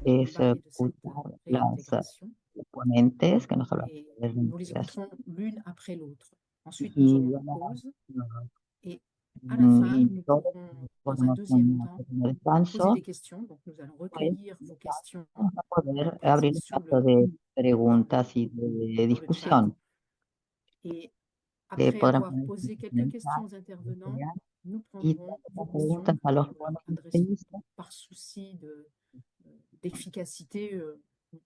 Es parler de cette escuchar las réintégration ponentes que nos hablan et de la nous les integración écouterons l'une après l'autre. Ensuite, nous y aurons une vamos pause a, et à la fin, y nous todos pourrons, dans un podemos deuxième un temps, pequeño poser des descanso, questions. Donc, nous allons pues recueillir vos questions vamos a poder prises abrir sur espacio de dans preguntas y de dans le chat. discusión. Et Que après podrán avoir poner posé en quelques el questions chat aux intervenants, nous y prendrons vos las questions preguntas que a los nous leur adresserons. ponentes. Donc, par souci d'efficacité,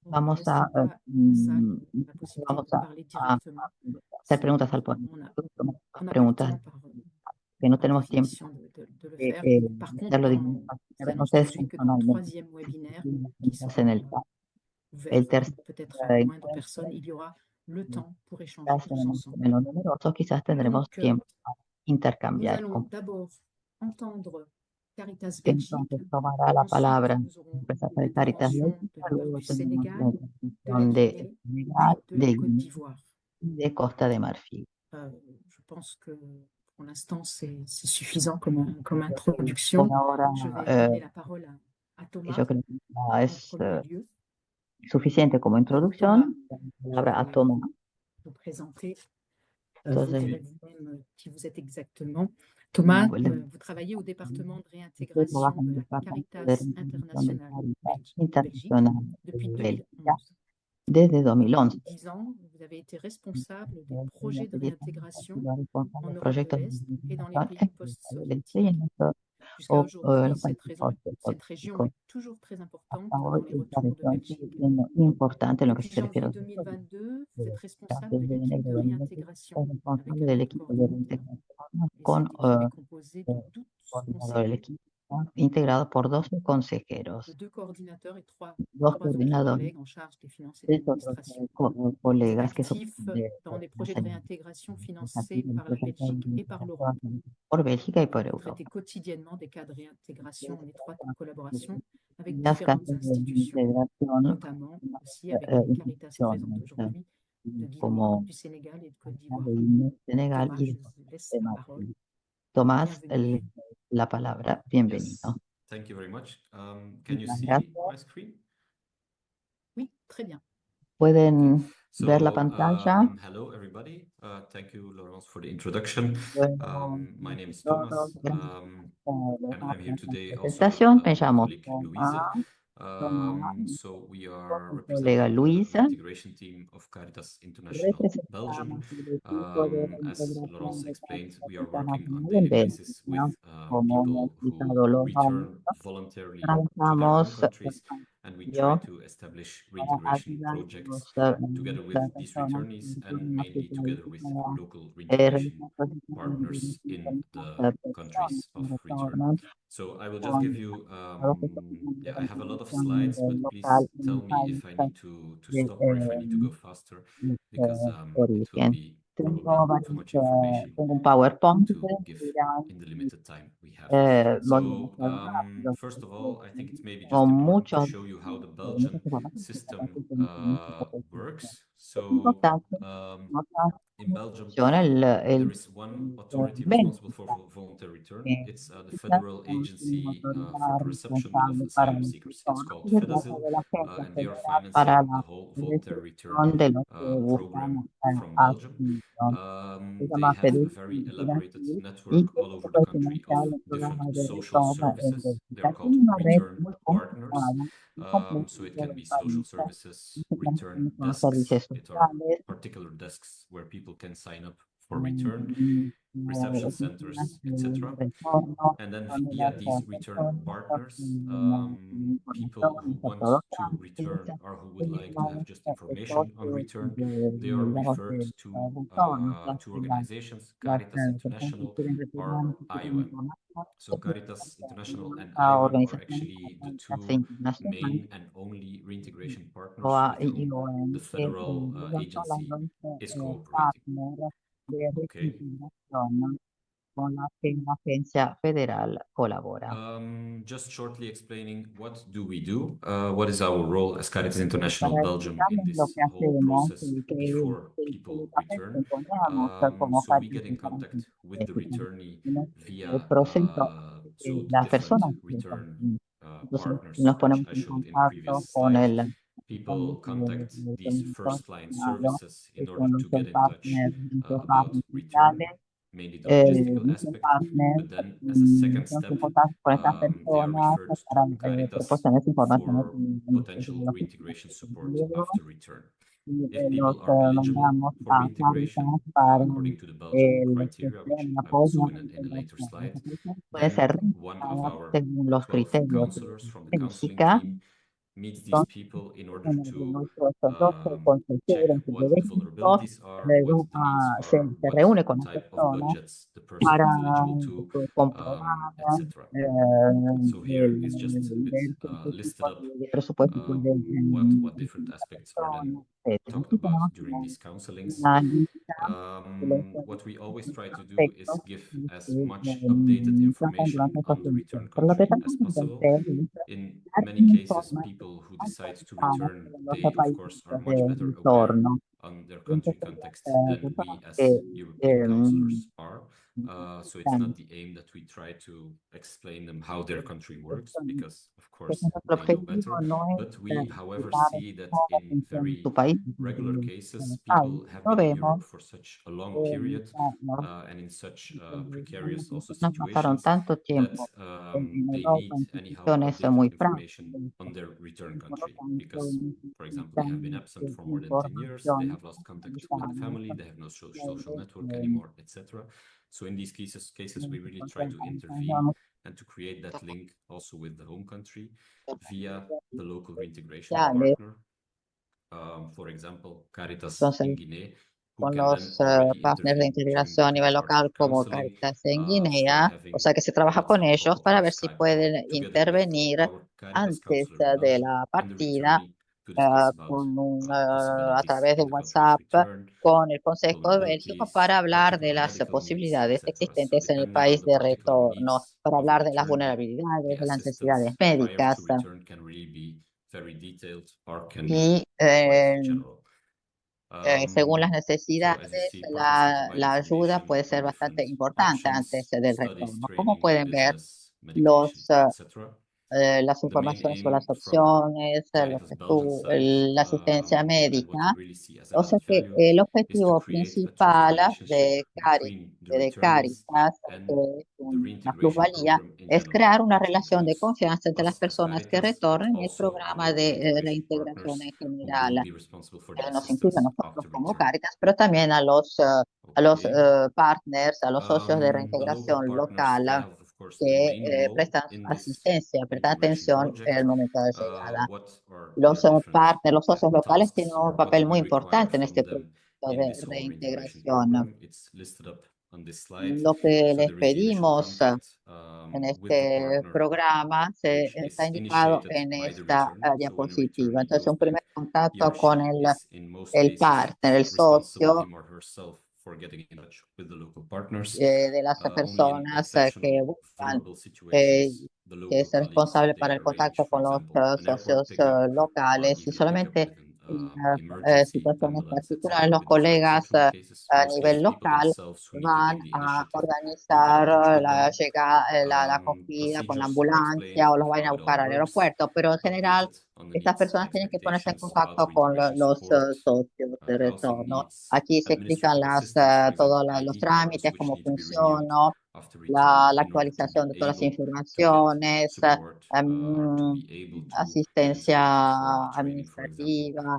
on ne Vamos laissera pas à ça la possibilité vamos de parler a directement hacer si preguntas al ponente. on Las n'a pas le preguntas temps que no par tenemos tiempo définition de le de, faire. Par contre, hacerlo, dans, digamos, je no annonce tout de ustedes suite que dans le personalmente. troisième webinaire, qui Las en sera el chat. ouvert El tercer peut-être à moins de personnes, encuentro, il y aura le temps pour échanger quizás tous tenemos ensemble. menos numerosos, quizás tendremos Donc, tiempo para nous intercambiar. allons d'abord entendre Caritas Que Belgique. entonces tomará la Ensuite, palabra nous aurons empresa une de Caritas intervention de Bélgica, la part luego du tenemos la Sénégal, de la intervención de Guinée, Senegal, puis de la de Côte Guinea d'Ivoire. y de Costa de Marfil. Je pense que pour l'instant, c'est suffisant comme Yo creo que introduction. por ahora, Je vais donner la parole à Thomas yo creo que ya en es premier lieu. suficiente como Thomas, introducción. La je palabra a vais Tomás. vous présenter. Vous Entonces, direz vous-même qui vous êtes exactement. Thomas, les vous travaillez au département de ustedes réintégration trabajan en de el la departamento de Caritas reintegración de Internationale Caritas Belgique Internacional depuis de Bélgica 2011. desde Pendant 2011. 10 ans, vous avez été responsable des En projets de este 10 años ha réintégration sido en responsable de Europe de proyectos de l'Est et dans les reintegración pays en el este y post-soviétiques. en nuestro, Jusqu'à aujourd'hui, los países cette région soviéticos. est toujours très importante Hasta hoy dans les esta retours de región sigue Belgique. siendo importante en lo que Depuis se refiere a janvier los retornos. 2022, vous êtes responsable de Desde l'équipe enero de de 2020 réintégration es avec responsable un del autre equipo de coordinateur. reintegración Et con cette équipe est composée de 12 coordinador del conseillers, equipo, integrado por 12 consejeros, de 2 coordinateurs et dos 3 autres coordinadores, collègues en charge des finances et de tres otros l'administration. Vous êtes colegas que son actif de dans des projets de enseñanza, réintégration financés par la Belgique et par l'Europe. por Bélgica y por Vous Europa. traitez quotidiennement des cas de réintégration en étroite collaboration avec Las différentes casas de institutions, integración, notamment aussi avec les Caritas présentes instituciones aujourd'hui de Guinée, como du Sénégal et de Côte de d'Ivoire. Guinea, Senegal Thomas, y je de vous laisse de la parole. Marfil. Tomás, Bienvenue. la palabra, bienvenido. Yes, thank you very much. Can you Muchas see gracias. my screen? Oui, très bien. ¿Pueden ver la So, pantalla? hello everybody. Thank you, Laurence, for the introduction. Bueno, My name is todos, Thomas, gracias por and I'm here today la also with presentación. Me my llamo colleague Louise. Tomás, So we con are mi colega representing the Luisa. reintegration team of Caritas International Belgium. Representamos el equipo de As reintegración Laurence de explained, Caritas we are working on Internacional en daily basis with Bélgica. Como me ha people who explicado los años, return voluntarily to their home trabajamos countries, and we try yo to establish para reintegration ayudar a projects together with las these personas returnees que and tienen mainly aquí together with para local reintegration partners in diferentes the personas countries que of return. retornan So I will just give con you, los que tienen yeah, I have a lot of reintegración slides, del but local please en tell el me país if I need to de, stop or if I need to go faster, because it will origen. be probably Tengo, too much information tengo un PowerPoint to que give dirán, in the limited time we have. voy a So hacer rápido. first of all, I think it's maybe Tengo just important to muchos, show you how the muchas Belgian informaciones que system compartir. works. Es So importante notar in cómo Belgium, funciona there is one authority responsible for Bélgica. voluntary return. En It's the Bélgica Federal tenemos una Agency for autoridad the Reception of responsable para Asylum el Seekers. It's retorno called y se trata FEDASIL, de la Agencia and they are Federal para financing the la whole voluntary return recepción de los que buscan program from Belgium. asilo. Se They llama have a very elaborated Brasil y network que all over the puede country of financiar los different programas de social retorno en services. They are Bélgica. Tiene called una red return muy partners. complicada y compleja So en it todo can el be social país. services, return Nosotros tenemos los desks. servicios It are sociales, particular desks where people can sign up for return, reception oficinas centers, de etc. retorno, And then donde via las these return personas partners, tienen people who información de want todos los to return trámites, or who would like to have tenemos just information on socios return, de, they are digamos, referred de to retorno, ya two sea organizations, las Caritas personas que International quieren or retornar, que quieren IOM. información, So Caritas International and a IOM are organizaciones actually the académicas e two internacionales, main and only reintegration o partners a with whom IOM, the federal ellos son las agency dos is cooperating. partners de Okay. reintegración, ¿no? con la que la agencia federal colabora. Just shortly explaining what do we do, what is our role as Caritas International Para Belgium in explicarles lo this que whole hacemos process y before qué people papel return. desempeñamos como So we get in Caritas contact with the returnee en este via proceso. so the Las different personas return entonces partners, nos which ponemos I en showed in a contacto previous con slide. el People contact these coordinador first line nacional, services in que order son los to get in touch partners, nuestros about partners return, sociales, mainly the logistical nuestros aspect, partners, but then as a second estamos step, en contacto con estas they are personas referred para to Caritas proporcionarles informaciones for en potential reintegration support luego after return. y If los people are eligible mandamos for a Caritas reintegration, para according to the Belgian los que criteria, which estén en I will apoyo show a la in a later slide, pueden then ser one of registradas our según los 12 criterios counselors from the de counseling física. team meets these Entonces, people in order en el to nuestros 12 check consejeros what the de registro, vulnerabilities are, what luego the needs are, se what reúne con las type of personas budgets the person para is eligible to, comprobar etc. So here is just a bit ver qué listed tipo up de presupuesto puede what different la aspects are then persona, etcétera. talked Aquí about tenemos during these counselings. una lista de los What we always try to do is aspectos give que as much updated tratan information durante estos on the servicios. return Pero lo que country as tratamos de possible. hacer es In dar many cases, información people who decide to actualizada return, sobre they los of países course are much de better aware retorno. on their Y country entonces, context las than personas we as que European counselors are. So it's están not the aim that we try to explain them how their country works, que because of course nuestro they know objetivo better. no es But we, however, dar see that cómo in funciona very tu país, regular cases, ¿sabes? people have Lo been in vemos Europe for such a long period los and in such precarious also nos pasaron situations tanto that tiempo en they Europa need en anyhow situaciones updated muy information frágiles. on their return Por lo country tanto, because, for example, they have been necesitan absent for more than 10 years, they información have lost contact with the actualizada family, they have no social sobre network anymore, etc. So in these cases, we really try to intervene and to create that link also with the home country via the local reintegration partner. For example, Caritas in entonces, Guinea, who con can then los already partners de intervene during the integración a nivel local pre-partner como counseling Caritas en for Guinea, o having sea que se trabaja con WhatsApp ellos call para or ver si Skype call pueden together with intervenir our Caritas antes counselor in de Belgium la and the partida returnee to discuss about con a possibilities través de in the country of WhatsApp return, con el Consejo de Bélgica vulnerabilities, para hablar de particular las medical needs, posibilidades etc. So existentes en el depending on país the de particular retorno, needs para of the hablar de las returnee, the vulnerabilidades, de las necesidades assistance prior to médicas return can really be very detailed or can be y quite general. según las So necesidades, as you see, partners can provide la ayuda information puede on ser bastante different importante antes options, del studies, retorno. Como training, pueden ver, business, medication, los, etc. las The main informaciones sobre aim las from opciones, Caritas Belgium side, la asistencia and what we médica. really see as O sea added que value, el is to objetivo create a trust principal relationship between the De returnees Cáritas, que and es the una reintegration plusvalía, program in es general, crear una which relación de includes confianza entre las us as personas que Caritas, but retornen y el also the programa local de reintegration reintegración partners en who will general. be responsible for the Nos incluye a assistance nosotros after como return. Cáritas, pero también a los Okay. partners, a los socios de The local reintegración partners, they local have, of course, the que main role prestan in this asistencia, prestan integration atención en project. el momento de llegada. What are Los their different partners, los socios locales tienen tasks, un or what do papel we muy require importante en from este them proyecto in de this whole reintegration reintegración. program? It's listed up on this slide. Lo que So les there is the initial pedimos contact en with the este partner, programa which está is indicado initiated en by the esta returnee. So when a diapositiva. returnee Entonces, goes un primer back, he or contacto con she is in most el cases partner, el responsible, socio him or herself, for getting in touch with the local partners. de las Only in personas que exceptional, buscan, vulnerable eh, situations, the que local es el colleagues, responsable they para el arrange, contacto for con los example, an airport socios pickup or locales y even a pickup solamente with an en emergency situaciones ambulance, particulares etc. los With these colegas exceptional cases, a most nivel cases, people local themselves who need to van take the a initiative to get in organizar touch with la them. llegada, la acogida con la Procedures are ambulancia explained o los vayan a how it all buscar al works, aeropuerto, pero en general updated on the estas needs and personas tienen que ponerse en expectations about contacto con reintegration los support, socios de housing retorno. needs, Aquí se explican administrative assistance, for example, todos los ID cards trámites, which cómo need to be renewed funciona, after return la in order to be actualización de todas las able to get informaciones, support, to be able to get asistencia selected for a training, for example. administrativa,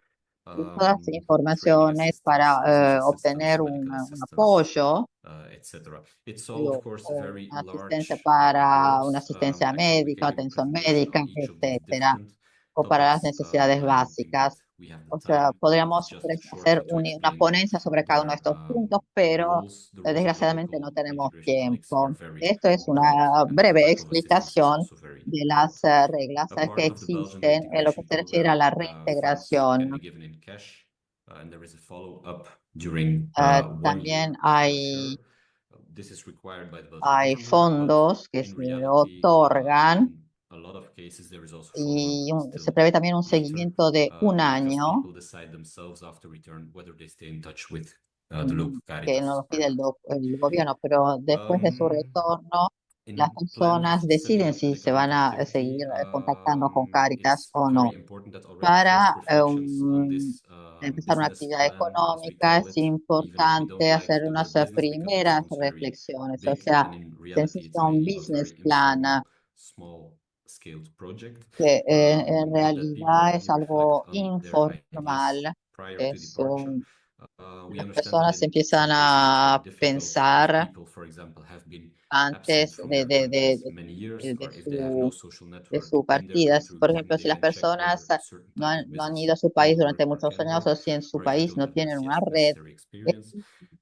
y todas las Training informaciones assistance, business para assistance, obtener medical un assistance, apoyo etc. It's all, of course, a o very una asistencia large para world. una asistencia Actually, we médica, can give a atención presentation médica, on each of these etcétera, different o para las topics, necesidades but I don't think that básicas. we have the O sea, time. It is podríamos just hacer shortly to una explain ponencia sobre cada uno de their estos puntos, pero the roles of the desgraciadamente local no tenemos integration colleagues are tiempo. very Esto es broad, una and the breve type of assistance is explicación also very de broad. las reglas A que part of the Belgian existen en lo que reintegration se refiere a program, la funds can be reintegración. given in cash, and there is a follow-up during 1 year También after. hay this is required by the Belgian hay government, but fondos que in se reality, otorgan in a lot of cases, there is also y follow-up se still prevé también un later, seguimiento de un because año people decide themselves after return whether they stay in touch with the local que Caritas nos or pide el, not. el gobierno, pero después de su retorno, las In personas planned deciden si se van a semi-automatic seguir activity, contactando con Cáritas it's o very no. important that already Para first reflections on this empezar una business actividad plan, as we económica, call es it, even if we don't importante like hacer the unas word business because it primeras sounds very reflexiones. O big, sea, and in se reality, it's necesita un really a business very plan informal, small-scaled project que en that people realidad already es algo reflect on their ideas informal. prior to Es departure. We las understand that personas in some empiezan cases it's very a difficult if pensar people, for example, have been absent antes from their countries many years, de or if they have no social de network su in their partida. country Por with whom ejemplo, they si las can check personas whether certain no type han, of no han business ido a su will país durante work or muchos can años work, o si en su or if they país don't no have the tienen una red, necessary es experience.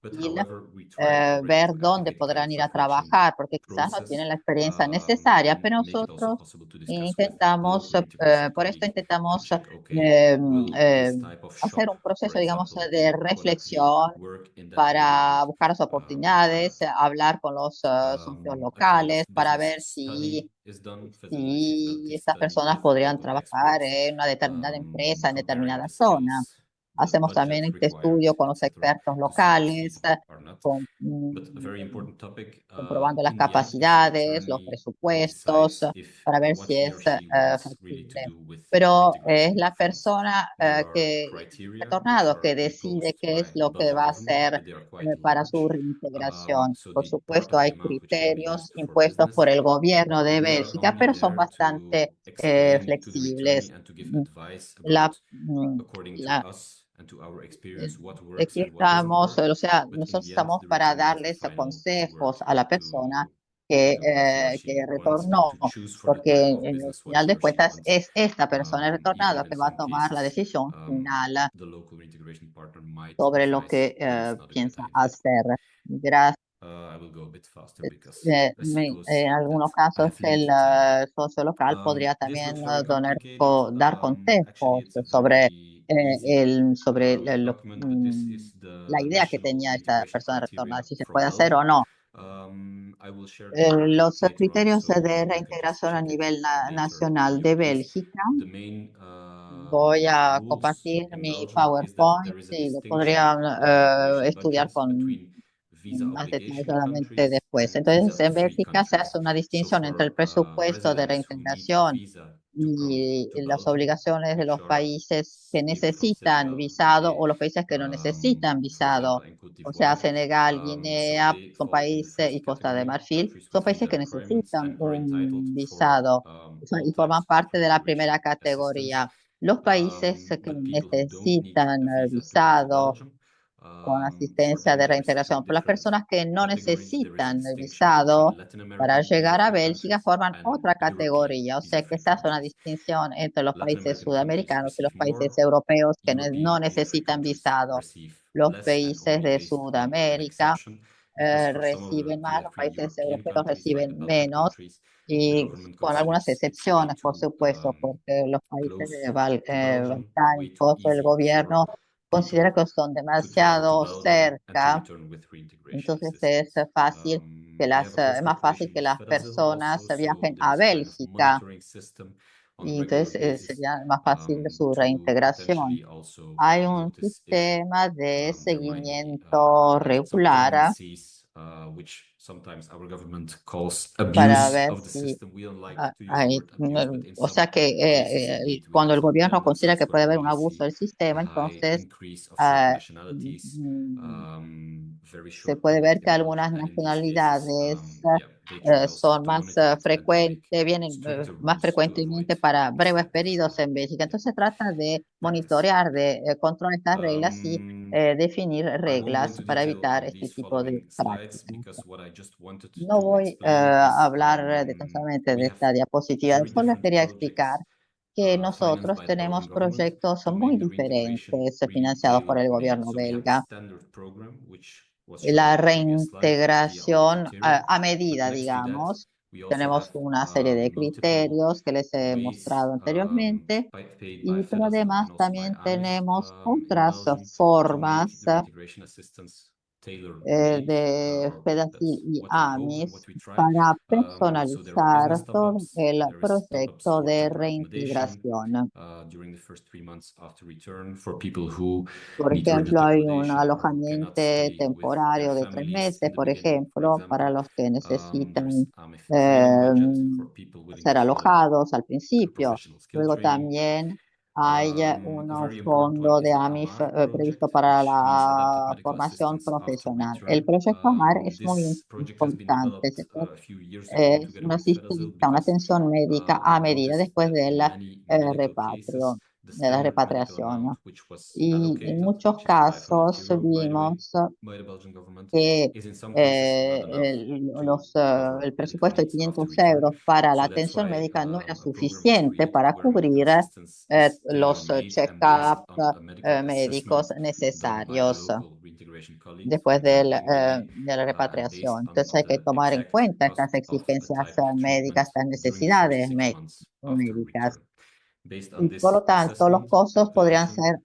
But difícil however, we try already ver to dónde activate a kind podrán of ir a reflection trabajar, porque quizás no process tienen la experiencia necesaria, and pero make it also nosotros possible to discuss with the intentamos, local integration por esto colleagues to intentamos check, okay, eh, will eh, this type of hacer shop, un for proceso, digamos, example, de in Conakry reflexión work in that para neighborhood buscar las or oportunidades, not? hablar con los socios A kind of locales para business ver study is done, si feasibility estas study personas with podrían local trabajar experts, en una determinada empresa, en comparing determinada the zona. skills, the Hacemos también budget este required, estudio con los etc., expertos to see if it's locales, feasible or not. con- But a very important topic comprobando las in the end, if the capacidades, los attorney presupuestos, decides if para ver what si he es or she wants really to factible. do with Pero es reintegration la funds, persona there are que criteria which retornado are que decide imposed qué es by the lo que Belgian va a government, hacer but they are quite para su large. reintegración. So Por the part supuesto, of the hay amount which can be criterios used for impuestos por business, el gobierno de we are Bélgica, only pero son there to bastante explain to the returnee flexibles. and to give advice La, about, according to la, us and to our eh, experience, what works Aquí and what doesn't estamos, work. o sea, But in nosotros the end, estamos the para returnee has the darles final consejos word a la persona que, to do what he or she que wants and to retornó, choose for the porque type of al business what final he de or she cuentas wants. es esta persona Even retornada if in que va a some tomar la cases, decisión final the local integration partner might sobre lo advise que that it's not a good piensa idea. hacer. Gracias. I will go a bit faster because I suppose En that algunos I casos, have el limited time. socio local podría This también looks very complicated. dar Actually, consejos it's a sobre, very easy document, but this is la the idea que national tenía esta integration persona de retornar, criteria si se from puede hacer o Belgium. no. I will share the PowerPoint Los later on, criterios so de you can just reintegración a check it nivel later in nacional your de place. Bélgica. The main Voy a rules compartir in mi Belgium is that PowerPoint there is a y lo distinction podrían in the integration estudiar budgets con between visa más obligation detalladamente countries después. and Entonces, en visa-free Bélgica se hace countries. una So distinción entre el for presupuesto de residents who need reintegración visa to come y to las Belgium, obligaciones de which los are países que people from necesitan Senegal, visado Guinea, o los países que no necesitan for example, visado. and Côte O sea, d'Ivoire. Senegal, So Guinea, they son fall in the países y first Costa de category, Marfil, countries son which meet países the que requirements necesitan and are entitled un for visado all y forman types of parte de la integration primera assistance. categoría. Los países que But people who don't need necesitan a visa to come to visado Belgium, con for asistencia them de there is two reintegración, pero las different personas que no categories. There is a necesitan el distinction between visado Latin para American llegar a visa-free Bélgica countries forman and otra European categoría, o sea que visa-free se hace una countries. distinción entre los Latin países American countries sudamericanos y los receive more, países europeos que no European visa-free necesitan countries visado. receive Los less and países only de based on an Sudamérica exception, because for some of the reciben más, los visa-free países European europeos countries, like the reciben Balkan menos, countries, the y government con algunas considers it's way excepciones, por too supuesto, porque los países close to Belgium and way too balcánicos, el easy for gobierno considera people que son to travel to demasiado Belgium and to cerca, return with reintegration entonces es assistance. fácil que We have a es close más fácil cooperation que with las Fedazil personas also, so viajen there a is kind of Bélgica monitoring system on a y regular entonces basis sería más fácil su to reintegración. potentially also Hay un notice if sistema de there might be seguimiento some regular tendencies which sometimes our government calls para abuse ver of the si system. We don't like to use the hay, word abuse, but in o some sea que cases indeed cuando el gobierno considera that's que where puede we haber un really abuso see del a sistema, high entonces increase of certain ah, nationalities, very se short puede period ver que in Belgium, algunas and in these cases, nacionalidades yeah, they try also son to más monitor it and to make frecuentes, vienen stricter más rules to avoid frecuentemente para this breves type of periodos en Bélgica. yeah, Entonces trata de practice. monitorear, de controlar estas reglas y definir I won't go reglas into para detail evitar on este these tipo de following slides prácticas. because what I just wanted No to voy explain a is hablar detalladamente we de have esta diapositiva, very solo les different quería explicar projects que financed nosotros by the Belgian tenemos government proyectos to muy make the reintegration diferentes really financiados por el tailor-made. gobierno So we have a belga. standard program, which was shown La on the previous slide via our reintegración criteria. a But medida, next to that, digamos, we also tenemos have una serie de multiple criterios que les he ways mostrado anteriormente, paid by y pero Fedazil además and also by también AMIS tenemos in otras Belgium to make formas the reintegration assistance de Fedasil y what we hope and AMIS what we try. para So there are personalizar business todo top-ups, el there is proyecto top-ups for de temporary accommodation reintegración. during the first 3 months after return for people who Por need urgent ejemplo, hay un accommodation or who cannot alojamiento stay with their temporario de 3 families meses, in the por beginning, for ejemplo, para example. los que There's necesitan AMIF training budget for people willing ser to follow alojados al a principio. professional skill Luego training. también hay A un very important fondo one is de the AMIF AMAR previsto project, para which means adapted la medical formación assistance after profesional. El return. proyecto AMAR es muy This project has been importante. developed a few years ago Es together una with Fedasil asistencia, una because atención médica a we medida noticed después that del in many medical repatrio, cases, the de la standard medical repatriación. amount which was Y en allocated, muchos which is 500 casos euro, by the way, vimos by the Belgian government, que is in some cases not enough to cover el medical presupuesto de needs after 500 return. euros para la So that's atención why médica no era a program was suficiente created para where medical cubrir assistance is los tailor-made and based check-ups on a medical médicos assessment done by the necesarios local reintegration colleague después in Guinea, de la and based repatriación. Entonces hay que the tomar en exact cuenta cost estas of the exigencias type of médicas, treatment estas during the first necesidades 6 months after médicas. return. Based on Y por this lo tanto, los assessment costos podrían calculation, ser a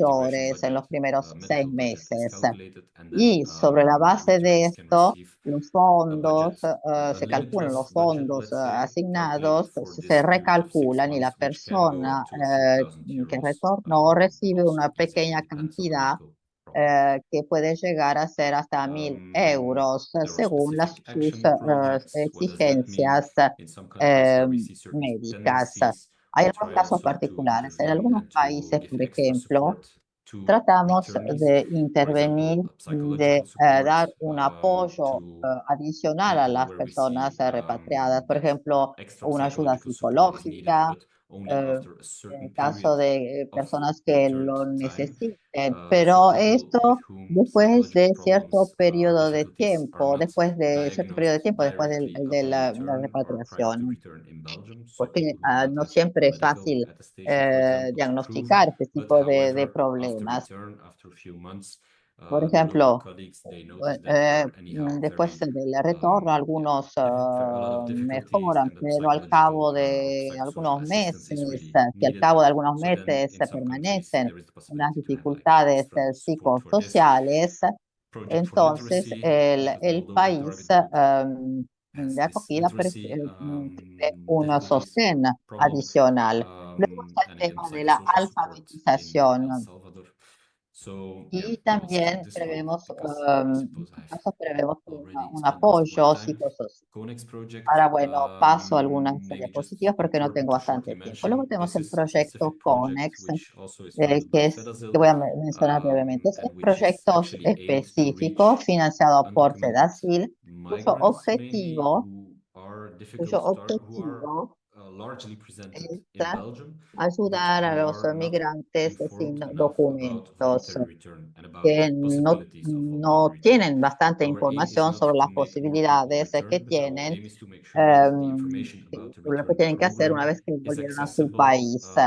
reintegration mayores en budget, los primeros medical 6 budget is meses. calculated, and then Y sobre la base de returnees can esto, receive los a fondos, budget, a se calculan los limitless budget, fondos let's say, calculated asignados, for se this period of 6 recalculan y la months, which can go up persona to a few thousand que euros, retornó but recibe also, una let's say, pequeña depends on the cantidad medical problem. que puede llegar a ser hasta 1.000 euros There are según specific sus action projects. What does that mean? exigencias In some countries where we see certain médicas. tendencies, Hay we algunos try casos also to particulares. En intervene algunos and to países, give por extra ejemplo, support to tratamos returnees. de For example, intervenir y de psychological support dar un apoyo to adicional a people las where we personas see repatriadas. Por that ejemplo, extra una ayuda psychological support is needed, psicológica but only eh, after a en certain el caso period de of personas que returned lo time. necesiten. For Pero people with esto whom después psychological de cierto problems or periodo de difficulties are tiempo, not después de cierto periodo de diagnosed tiempo, después directly de upon la return or prior to repatriación, return in Belgium. So porque people who do not no have a siempre es medical fácil attestation, for example, to prove, diagnosticar este but tipo de however, after problemas. return, after a few months, Por the local ejemplo, colleagues, they notice that are anyhow después very del retorno, algunos a lot of difficulties mejoran, and that pero al psychological cabo de algunos assistance is meses, really si al needed. cabo de algunos So then meses in some countries permanecen there is the unas possibility to have like dificultades extra support for this. psicosociales, Project for entonces literacy, because el Moldova país target group has de this acogida literacy pide un difficulties sostén problem, adicional. Luego está el and again tema de la psychosocial support in El alfabetización. Salvador. So yeah, Y I will skip también this one prevemos, because I en suppose este I've caso prevemos already un spent most of my apoyo time. psicosocial. Conex project, Ahora, bueno, paso algunas maybe just diapositivas porque no important tengo to shortly bastante tiempo. Luego mention, tenemos this el is a proyecto specific project CONEX, which also is funded by que Fedasil, voy a mencionar brevemente. Es and un which is proyecto actually aimed to específico reach financiado por undocumented FEDASIL, cuyo migrants mainly objetivo, who are cuyo difficult who are objetivo largely presented es in Belgium, but ayudar a who los are not migrantes sin informed enough about documentos, voluntary return and about que the possibilities of voluntary no return. tienen bastante Our aim is información not sobre to las make more people posibilidades que return, but our tienen, aim is to make sure that the information que about the lo que return tienen que hacer program una vez que is volvieron a su accessible país.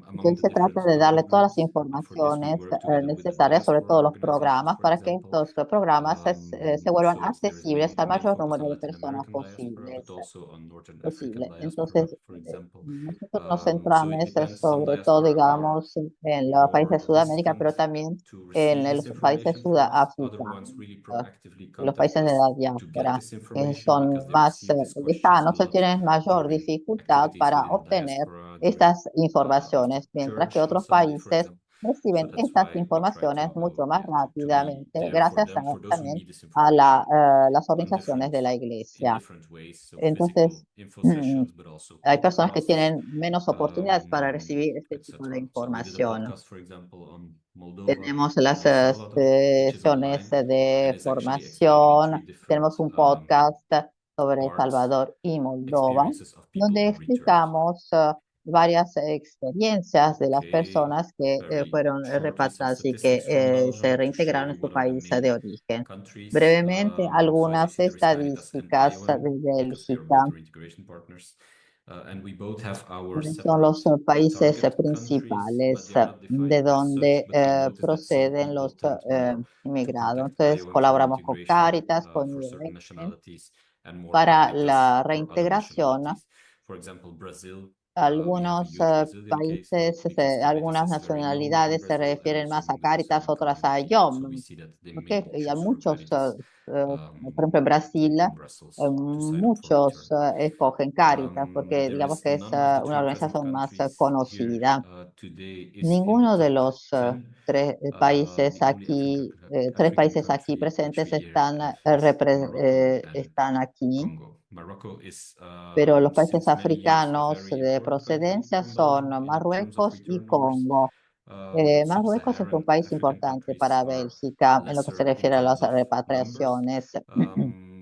among Entonces the se trata different de darle donor todas las groups, and for this we informaciones work together with the necesarias sobre diaspora todos los organizations, programas for para que example. estos programas se vuelvan There is accesibles al main mayor focus on número de Latin personas American diaspora, but posibles. also on Northern African diaspora, Entonces, for example. nosotros nos So it centramos depends. Some sobre todo, diaspora are digamos, en los países de more Sudamérica, hesitant pero también to en receive this los países information from us. Other ones sudafricanos, really proactively los contact países de la us to get diáspora, this que information because son they más receive these questions a lejanos o lot tienen mayor during dificultad activities para within obtener diaspora, during estas informaciones, mientras que church on otros Sunday, for países example. So reciben that's estas why we try informaciones mucho más to be rápidamente, there for gracias them, for those who también need this a information las on organizaciones de la in iglesia. different ways. So physical Entonces, info sessions, but also hay personas que podcasts, tienen menos oportunidades para recibir este tipo de etc. So we did a información. podcast, for example, on Moldova Tenemos las and El Salvador, which is sesiones online, and de it's actually explaining three formación. different Tenemos un podcast sobre El parts, Salvador y Moldova, experiences of people donde who returned. explicamos varias experiencias de las Okay, personas que very fueron shortly, some repatriadas y statistics from que Belgium se to show reintegraron en you su what are the país de main origen. countries. Brevemente, So as you algunas see, there is Caritas and estadísticas IOM, de because they are Bélgica. both reintegration partners. And we both have our Son los separate países target countries, principales but they are not de defined as such. donde But we notice that some proceden people los tend more to inmigrados. contact Entonces, IOM for colaboramos con reintegration Cáritas, con for certain IOM, nationalities, and more para Caritas la for other reintegración. nationalities. For example, Brazil algunos Brazilian case países, because the algunas Caritas is very known in nacionalidades se Brazil and refieren also más a in the Cáritas, Brazilian otras a community. So we IOM. see that they Porque may y a choose for muchos, Caritas por ejemplo, en Brasil, in Brussels to sign up for muchos return. escogen Cáritas porque There digamos is que es none of the una three present organización más countries here conocida. today is in the Ninguno de top los 10. países The only aquí, tres African países aquí country which presentes we here have is Morocco and están aquí, Congo. Morocco is pero los países since many years a africanos very de important country procedencia in son terms of Marruecos y return numbers. Congo. Marruecos es un Sub-Saharan país African importante countries para are Bélgica en lo que se lesser in refiere a terms las of numbers. repatriaciones.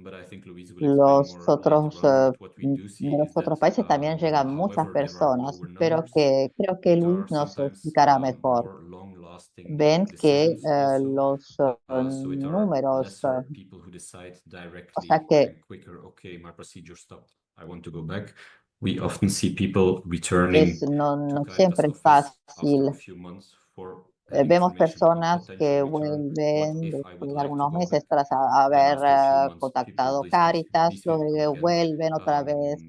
But I think Louise will explain Los more otros, later on. But what we do de see los is otros that, países también llegan muchas however, there are personas, lower pero numbers. creo que There Luis are nos sometimes explicará mejor. more long-lasting Ven que decisions also. los So it are números, lesser people who decide o directly sea que and quicker, okay, my procedure stopped, I want to go back. We often see people returning no to Caritas siempre es office after fácil. a few months for having Vemos information on personas que potential return. What vuelven if I después would de like to algunos go meses back? tras Then haber after a few months, contactado these Cáritas, people come luego again. vuelven otra vez.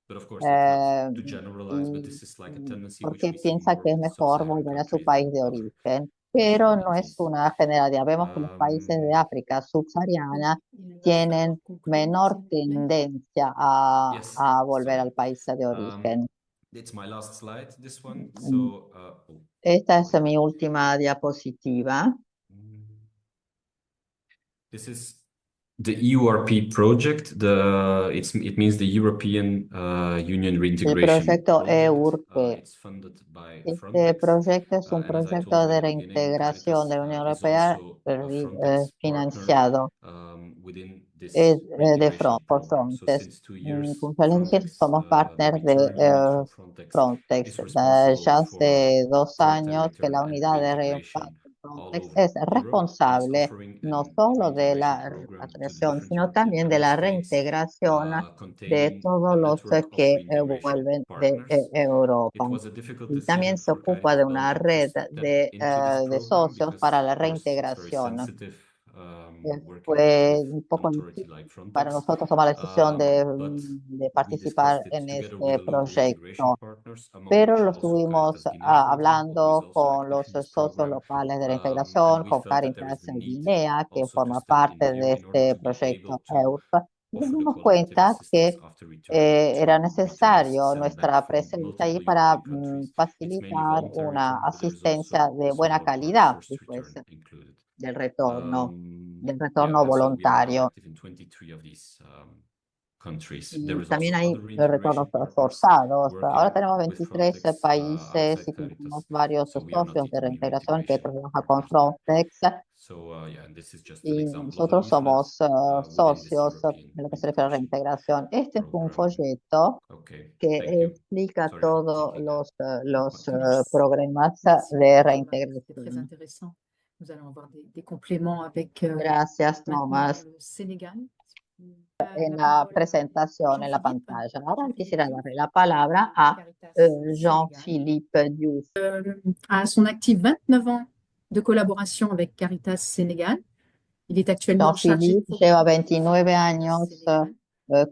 But of course, that's not eh, to generalize, but y this is like a tendency which porque we see piensa more que es with mejor sub-Saharan volver a su countries país than de other origen. Pero no es nationalities. una generalidad. Vemos que los países de África subsahariana tienen menor tendencia Yes, a volver sorry. al país de origen. It's my last slide, this one. Mm. So, Esta es mi última diapositiva. this is the EURP project. It means the European Union El Reintegration proyecto Project. EURP. It's funded by Este Frontex. proyecto es un And as I told proyecto you in de the beginning, reintegración de la Unión Caritas is Europea also a Frontex partner financiado within this de reintegration por program. So Frontex. since 2 years, Como ya les dije, Frontex, somos the partners de return unit from Frontex, Frontex. is Ya responsible for hace 2 frontier años que return la and unidad de reintegration reemplazo de all Frontex over es Europe, and is responsable offering no an solo de reintegration la program to the repatriación, different sino European también de member la states, reintegración de containing todos a los network of que reintegration vuelven de partners. Europa. It was a difficult Y decision también se for ocupa de Caritas una Belgium to red step de into this program socios because, para la of course, it's very reintegración. sensitive working Fue with un an poco authority difícil like para Frontex. nosotros tomar la decisión But de we participar discussed it en together with este the local reintegration proyecto, partners, among pero which lo also estuvimos Caritas Guinea, for example, who is hablando also con active los in this socios program. locales de la And integración, we con felt that there is Cáritas the need Guinea, que also to forma step in parte here de in order este to be able proyecto to EURP. Y nos offer the dimos qualitative cuenta assistance que after return era to necesario returnees sent back nuestra from presencia ahí multiple para European countries. It's mainly facilitar voluntary una return, but there is asistencia also de buena smaller part calidad forced después return included. del retorno Yeah, and so we are now voluntario. active in 23 of these countries. There Y is también also hay other reintegration retornos partners forzados. Ahora working tenemos with 23 Frontex países outside y tenemos Caritas, varios so we are not socios the de only reintegración que reintegration trabajan con partners there. Frontex. So yeah, and this is just an Y example of a nosotros leaflet somos within this socios European en lo que se refiere a reintegration reintegración. Este es un program. folleto Okay, que thank you. explica Sorry for todos taking los much. programas Merci de beaucoup, Thomas. C'était très reintegración. intéressant. Nous allons avoir des compléments avec Gracias, maintenant Tomás. le Sénégal. En La la parole presentación, en la Jean-Philippe. pantalla. Ahora Jean-Philippe quisiera Diouf, darle la palabra a Caritas Sénégal, Jean-Philippe Diouf. a son actif 29 ans de collaboration avec Caritas Sénégal. Il est actuellement chargé de Jean-Philippe lleva programme 29 Caritas años Sénégal,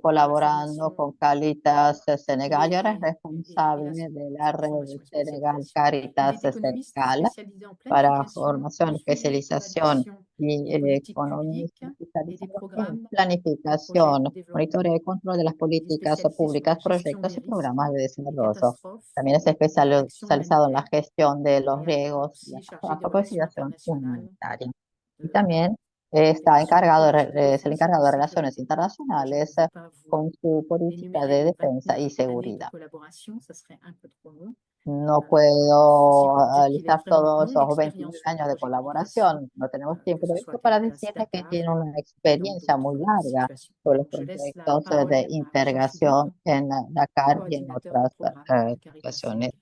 colaborando con Caritas Senegal y ahora es et responsable la de la red formation et Senegal spécialisation. Il Caritas est économiste Senegal spécialisé en para planification, formación, suivi, especialización évaluation y des politiques economista publiques et des especializado en programmes et projets planificación, de développement. monitoreo y control de las Il est políticas spécialisé sur públicas, la gestion proyectos des y risques, programas de des desarrollo. catastrophes También es et de l'action especializado en la humanitaire gestión de los et riesgos y aussi chargé la des relations capacitación internationales, humanitaria. Y de también está l'intégration encargado politique de es el défense et encargado de de relaciones sécurité. Je internacionales ne vais pas vous con su política énumérer de les defensa y 29 années de seguridad. collaboration, ça serait un peu trop long. No Ceci puedo pour dire qu'il a listar vraiment todos une esos 29 expérience sur les años de projets de migration, colaboración, no tenemos tiempo, que ce pero soit esto à para Caritas decirles que Dakar tiene una ou dans experiencia muy d'autres larga situations. sobre los Je laisse la proyectos parole de à integración Jean-Philippe, en Dakar y en coordinateur du otras programme de Caritas situaciones. Sénégal.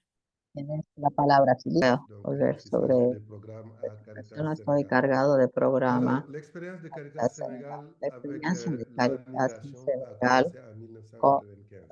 Tienes la palabra, Filipe, Donc, sobre officier de programme à Caritas yo estoy Sénégal. cargado de programa Alors, l'expérience de Caritas Caritas Senegal. Sénégal La avec experiencia de la Caritas en migration a Senegal commencé en comenzó 1995.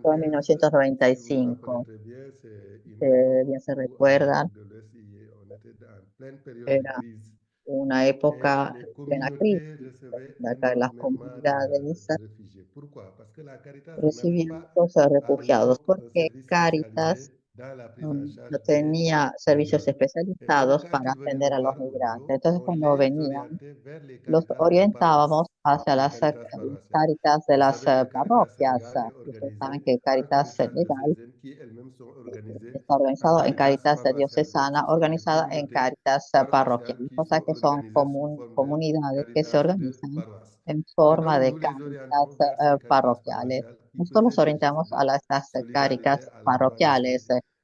en 1995, si vous vous rappelez 1995. très bien, c'est une Que époque bien se où en recuerdan, Afrique de l'Ouest, on était en pleine période de era crise una Et época les en plena communautés crisis, recevaient en la que las énormément comunidades de réfugiés. Pourquoi? Parce que la Caritas n'avait recibían pas muchos à refugiados, l'époque un porque service Cáritas spécialisé dans la prise en no charge tenía des servicios migrants. Et donc, especializados quand para ils venaient atender nous a los voir au migrantes. bureau, Entonces, on cuando les venían, orientait vers les los Caritas de orientábamos paroisse, hacia les las Caritas paroissiales. Cáritas de Vous las savez que Caritas parroquias. Sénégal est Y ustedes saben organisé que en Cáritas Caritas Senegal diocésaines qui elles-mêmes sont organisées está en organizado en Caritas Cáritas paroissiales. Donc, diocesana, ce sont des organizada en communautés Cáritas paroissiales parroquiales, qui o sea sont que son organisées sous forme de comunidades que se Caritas de organizan paroisse. en Et forma donc, de nous les Cáritas orientons vers ces Caritas parroquiales. paroissiales qui Nosotros faisaient los des gestes orientamos a de estas solidarité Cáritas à l'endroit parroquiales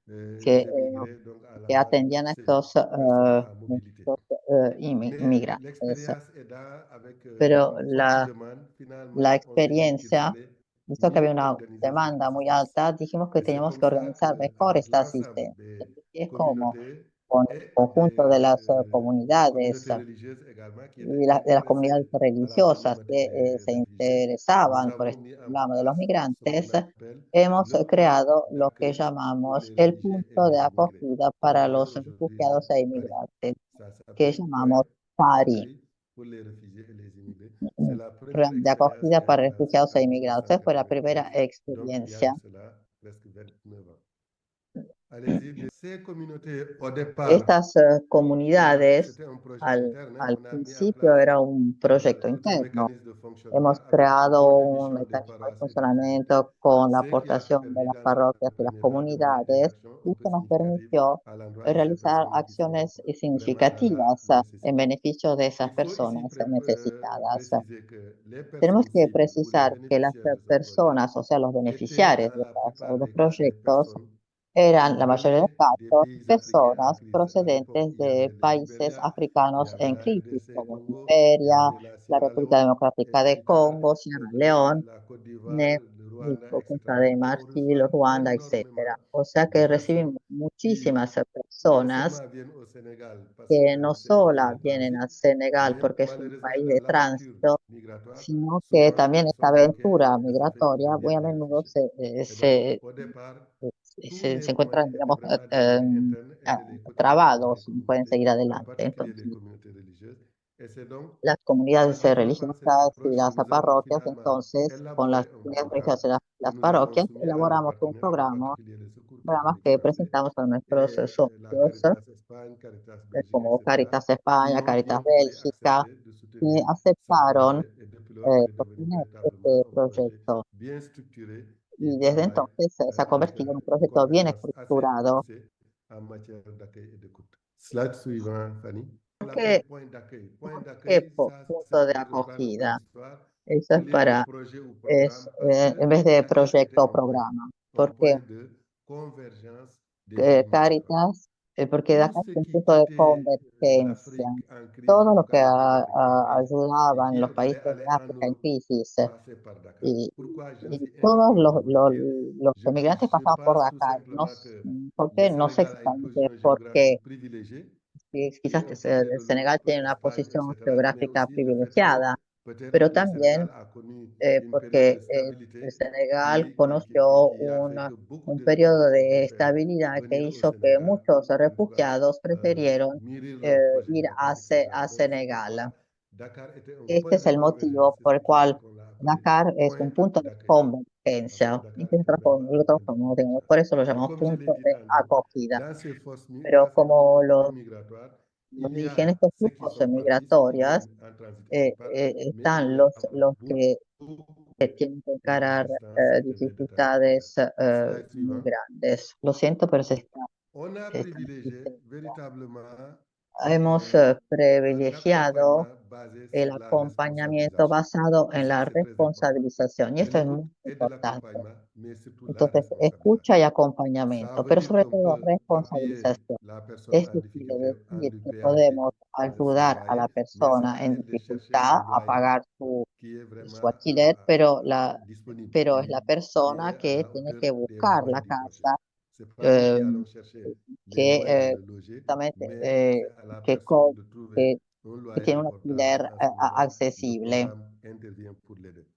des que, émigrés, donc à que l'endroit de atendían toutes a ces estos, personnes en mobilité. Mais inmigrantes. l'expérience aidant avec Pero une forte demande, la finalement, on s'est dit qu'il experiencia, fallait visto que había mieux una organiser ce demanda muy processus. alta, dijimos que Et c'est teníamos comme que ça organizar mejor qu'avec esta l'ensemble asistencia. des Y es como communautés con el et conjunto de las comunidades communautés religieuses également qui étaient y de las comunidades intéressées à la religiosas problématique que des se réfugiés, nous interesaban por avons este mis en problema de los place ce qu'on migrantes, appelle hemos le point creado lo que d'accueil pour llamamos les el réfugiés et punto de les immigrés, acogida qu'on para appelle los aujourd'hui le refugiados e PARI. inmigrantes, Ça que s'appelle point llamamos PARI, d'accueil pour les réfugiés et les immigrés. C'est la première de expérience acogida qui a para été lancée refugiados en e inmigrantes. Esa fue la primera 1995, donc il y a de experiencia. cela presque 29 ans. Allez-y, bien. Ces communautés, au départ, Estas comunidades c'était un projet al, interne. al On a mis en principio place era un proyecto tout un interno. mécanisme de fonctionnement Hemos avec une creado un contribution des mecanismo de paroisses et des communautés, funcionamiento con la ce qui a aportación de permis las dans les parroquias y las derniers temps de mener des comunidades actions un y peu que nos significatives permitió à l'endroit de ces realizar personnes qui sont acciones vraiment dans la significativas en nécessité. beneficio de esas Il faut ici personas necesitadas. préciser que les Tenemos personnes que cibles ou les precisar que las bénéficiaires de ce projet personas, o sea, los étaient beneficiarios dans de la plupart los des cas des proyectos, personnes qui eran, la mayoría de los venaient des casos, pays africains en personas crise. À l'époque, procedentes il y de avait le países Libéria, il y africanos avait en la crisis, RDC como Congo, il y Liberia, avait la la Sierra República Leone, Democrática et de plus tard Congo, Sierra León, la Côte d'Ivoire, Ne- le Rwanda, Costa etc. de Donc, on Marfil, reçoit Ruanda, énormément etcétera. O sea de que personnes recibimos qui muchísimas non personas seulement viennent au Sénégal parce que no que c'est un pays solo de vienen transit, a Senegal mais porque es un malheureusement, país dans de l'aventure tránsito, migratoire, sino que souvent, también esta sont bloqués aventura et ça fait qu'ils migratoria muy deviennent a des menudo réfugiés. Et donc, au départ, tous les se points encuentran, étaient digamos, vraiment des points internes, étaient les cotisations des trabados, no pueden communautés, seguir en adelante. particulier Entonces, les communautés religieuses. Et c'est donc las en comunidades développant religiosas cette y approche que las nous avons parroquias, finalement entonces, con las élaboré un comunidades programme religiosas y que las nous avons parroquias, soumis à nos elaboramos un partenaires, en programa, particulier le Secours programas catholique que français presentamos a nuestros et la socios, Caritas Espagne, Caritas Belgique, como etc., Caritas qui España, ont Caritas bien voulu Bélgica, accepter de y soutenir ce aceptaron projet. Et depuis lors, il est devenu sostener véritablement este un projet proyecto. bien structuré qui Y desde travaille entonces se ha avec convertido en un une proyecto bien compétence assez estructurado, poussée en matière d'accueil et d'écoute. Slide suivant, Fanny. On l'appelle que point d'accueil. Point qué d'accueil, ça, punto c'est de pour reprendre une acogida. histoire Eso au es lieu de para, projet ou programme, parce en que vez de Caritas était proyecto o programa, un porque point de convergence des flux migratoires. Cáritas, porque Tout Dakar ce es un qui punto de quittait convergencia. l'Afrique en crise Todo pour lo que travailler dans différents pays et ayudaban qui los voulait países de aller en África en Europe crisis passer par Dakar. y, Pourquoi je y suis todos indépendamment vous le dire? los Je, emigrantes je pasaban por pense tout Dakar. No, simplement que ¿por le qué? No sé Sénégal a une exactamente position por qué. géographique privilégiée, qui Quizás est un peu près de el Senegal l'Europe, tiene una Espagne, posición etc., mais geográfica aussi le fait que privilegiada, peut-être pero le también Sénégal a connu une période de porque el stabilité Senegal conoció qui a fait que beaucoup un de periodo réfugiés ont de préféré estabilidad que venir au hizo que Sénégal muchos ou en tout cas refugiados prefirieron mûrir leur projet ir Dakar, etc. a Donc c'est pourquoi Senegal. Dakar était un Este point es de el motivo convergence, c'est por ce el qui fait cual qu'on l'a appelé Dakar es point un punto de d'accueil, parce que convergencia. Y Dakar de est otra vraiment forma, de otra un point forma, de por passage. eso lo Et llamamos comme je l'ai punto dit de tantôt, acogida. dans Pero ces como flux migratoires, lo il y dije, en a estos ceux qui flujos sont partis, ceux qui migratorios, viennent en transit quelque part, mais il están y a los que beaucoup tienen que de encarar résistance et d'aide territoriale. dificultades Slide muy suivant. grandes. Lo siento, pero On a esta privilégié asistencia. véritablement Hemos un privilegiado accompagnement basé el sur la acompañamiento responsabilisation. basado Et en ça, la c'est très important. responsabilización. Y De esto es l'écoute muy et de importante. l'accompagnement, mais surtout la Entonces, escucha responsabilisation. y Ça acompañamiento, veut pero dire sobre qu'on todo peut appuyer responsabilización. la personne en Esto quiere difficulté en decir lui que payant podemos son ayudar a loyer, la mais ça persona veut en dire de chercher dificultad un a loyer pagar qui est vraiment su alquiler, disponible, pero es la qui persona est à que la tiene hauteur que des buscar la moyens du projet. casa C'est pas nous qui eh, allons chercher les que moyens de le loger, justamente mais c'est à la que, personne de trouver que, un que loyer tiene un abordable et alquiler à ce moment, le accesible. programme intervient pour l'aider.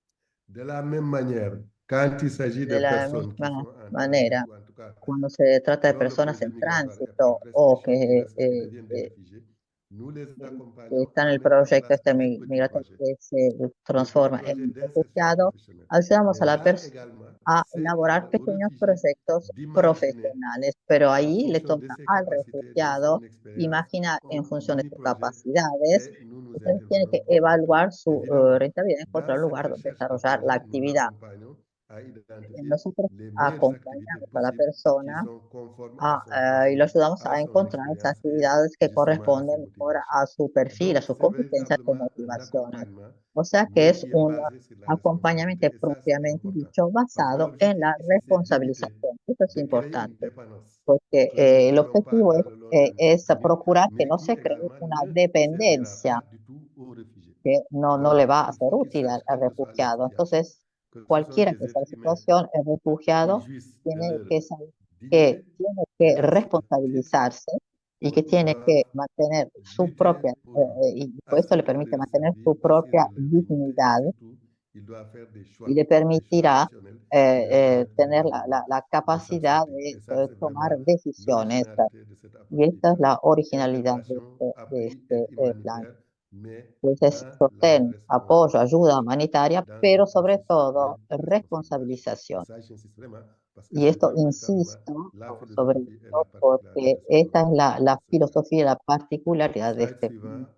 De la même manière, quand il s'agit de De la personnes qui misma sont en transit manera, ou en tout cas cuando se trata de dont le personas projet en migratoire est tránsito presque o échoué, qui que restent, qui deviennent des réfugiés, Nous les que accompagnons está en à el mettre en proyecto place des petits migratorio projets, que se des transforma petits projets en d'insertion refugiado, professionnelle. ayudamos a Mais la là persona également, a c'est elaborar aux pequeños réfugiés proyectos d'imaginer profesionales, pero en ahí le fonction de toca ses al capacités, de refugiado son expérience, imaginar en un función de sus mini-projet capacidades. et nous Entonces tiene intervenons que au complet. evaluar su Évidemment, rentabilidad y dans encontrar un cette lugar donde recherche de desarrollar la projet, nous actividad. l'accompagnons à identifier Nosotros les meilleures activités acompañamos a la possibles qui persona sont conformes à son y lo profil, ayudamos à a son encontrar esas expérience et actividades que justement à ses corresponden mejor motivations. a su perfil, a Donc, sus c'est competencias, sus véritablement un motivaciones. accompagnement, O sea que mais es qui est un basé sur la acompañamiento responsabilité et ça, c'est propiamente important. dicho Parce que basado en l'objectif la ici, c'est d'éviter responsabilización. Esto es de créer une importante dépendance porque que nous ne el voulons pas objetivo dans le long terme es s'obtenir, procurar que mais no qui se cree également una ne servira dependencia pas du tout aux réfugiés. que no Donc, le va a il ser faut qu'il útil sache, al quelle que soit leur refugiado. situation, Entonces, que ce sont cualquiera des que sea la êtres humains situación, el qui refugiado jouissent de tiene leur que saber que dignité tiene et que à ce titre, responsabilizarse y que tiene doivent que mantener su lutter propia, pour y à esto ce le que permite leur mantener survie, su propia assurer leur dignité et dignidad surtout, ils doivent faire y le des choix permitirá rationnels qui leur permettent tener véritablement la de s'en capacidad sortir. de Et ça, c'est tomar vraiment decisiones. l'originalité de cette Y approche esta es FIDA. la originalidad Intégration, de appui, este aide plan. humanitaire, mais Entonces, dans la sostén, apoyo, ayuda responsabilisation, humanitaria, dans ce pero sobre processus todo de responsabilisation. Et responsabilización. ça, j'insiste vraiment parce que Y c'est esto véritablement insisto la sobre philosophie et la esto particularité porque de ce esta es programme la FIDA. filosofía, la particularidad de Slide este suivant, plan.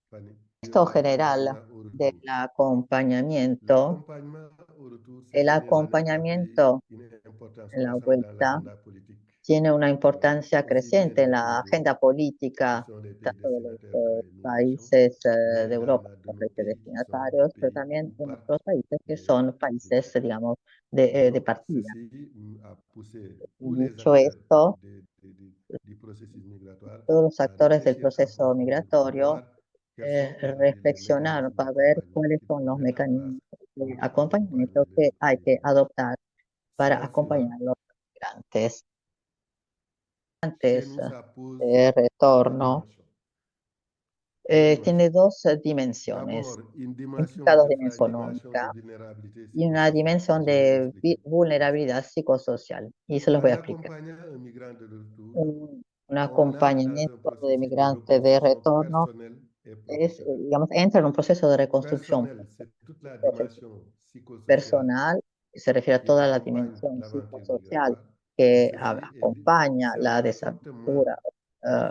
Fanny. Esto general L'accompagnement au del retour. acompañamiento, L'accompagnement au retour, el cette dernière année, a pris acompañamiento une importance en la croissante dans vuelta l'agenda politique, tiene una importancia aussi bien creciente en des la pays d'Europe, agenda qui política, sont des pays tanto de los destinataires de l'immigration, países de mais Europa, également de los nos países pays qui sont des destinatarios, pero pays también où de partent nuestros países que les son países, immigrants. digamos, de Donc, partida. ceci a poussé Y tous les dicho acteurs esto, du processus migratoire todos los à actores del réfléchir en proceso profondeur pour migratorio voir quels sont aujourd'hui les reflexionaron mécanismes para ver d'accompagnement cuáles qu'il son faut los mettre en place mecanismos de pour accompagner acompañamiento que les hay que migrants. adoptar para Slide suivant. acompañar a los migrantes. Chez Antes nous, ça pose de deux retorno, dimensions. Deux tiene dimensions. dos dimensiones, D'abord, une dimension implica dos de dimensiones fragilation, de económica vulnérabilité y una psychosociale. Et dimensión je vais vous de expliquer. vulnerabilidad psicosocial. Y se los voy En a explicar. accompagnant un migrant de retour, Un on entre dans un acompañamiento de processus de migrantes de reconstruction retorno personnelle et es, professionnelle. digamos, entra en un proceso de reconstrucción Personnel, c'est toute la dimension psychosociale personal, se refiere a qui toda la accompagne dimensión l'aventure psicosocial migratoire. Et que ceci acompaña la sera fortement desaventura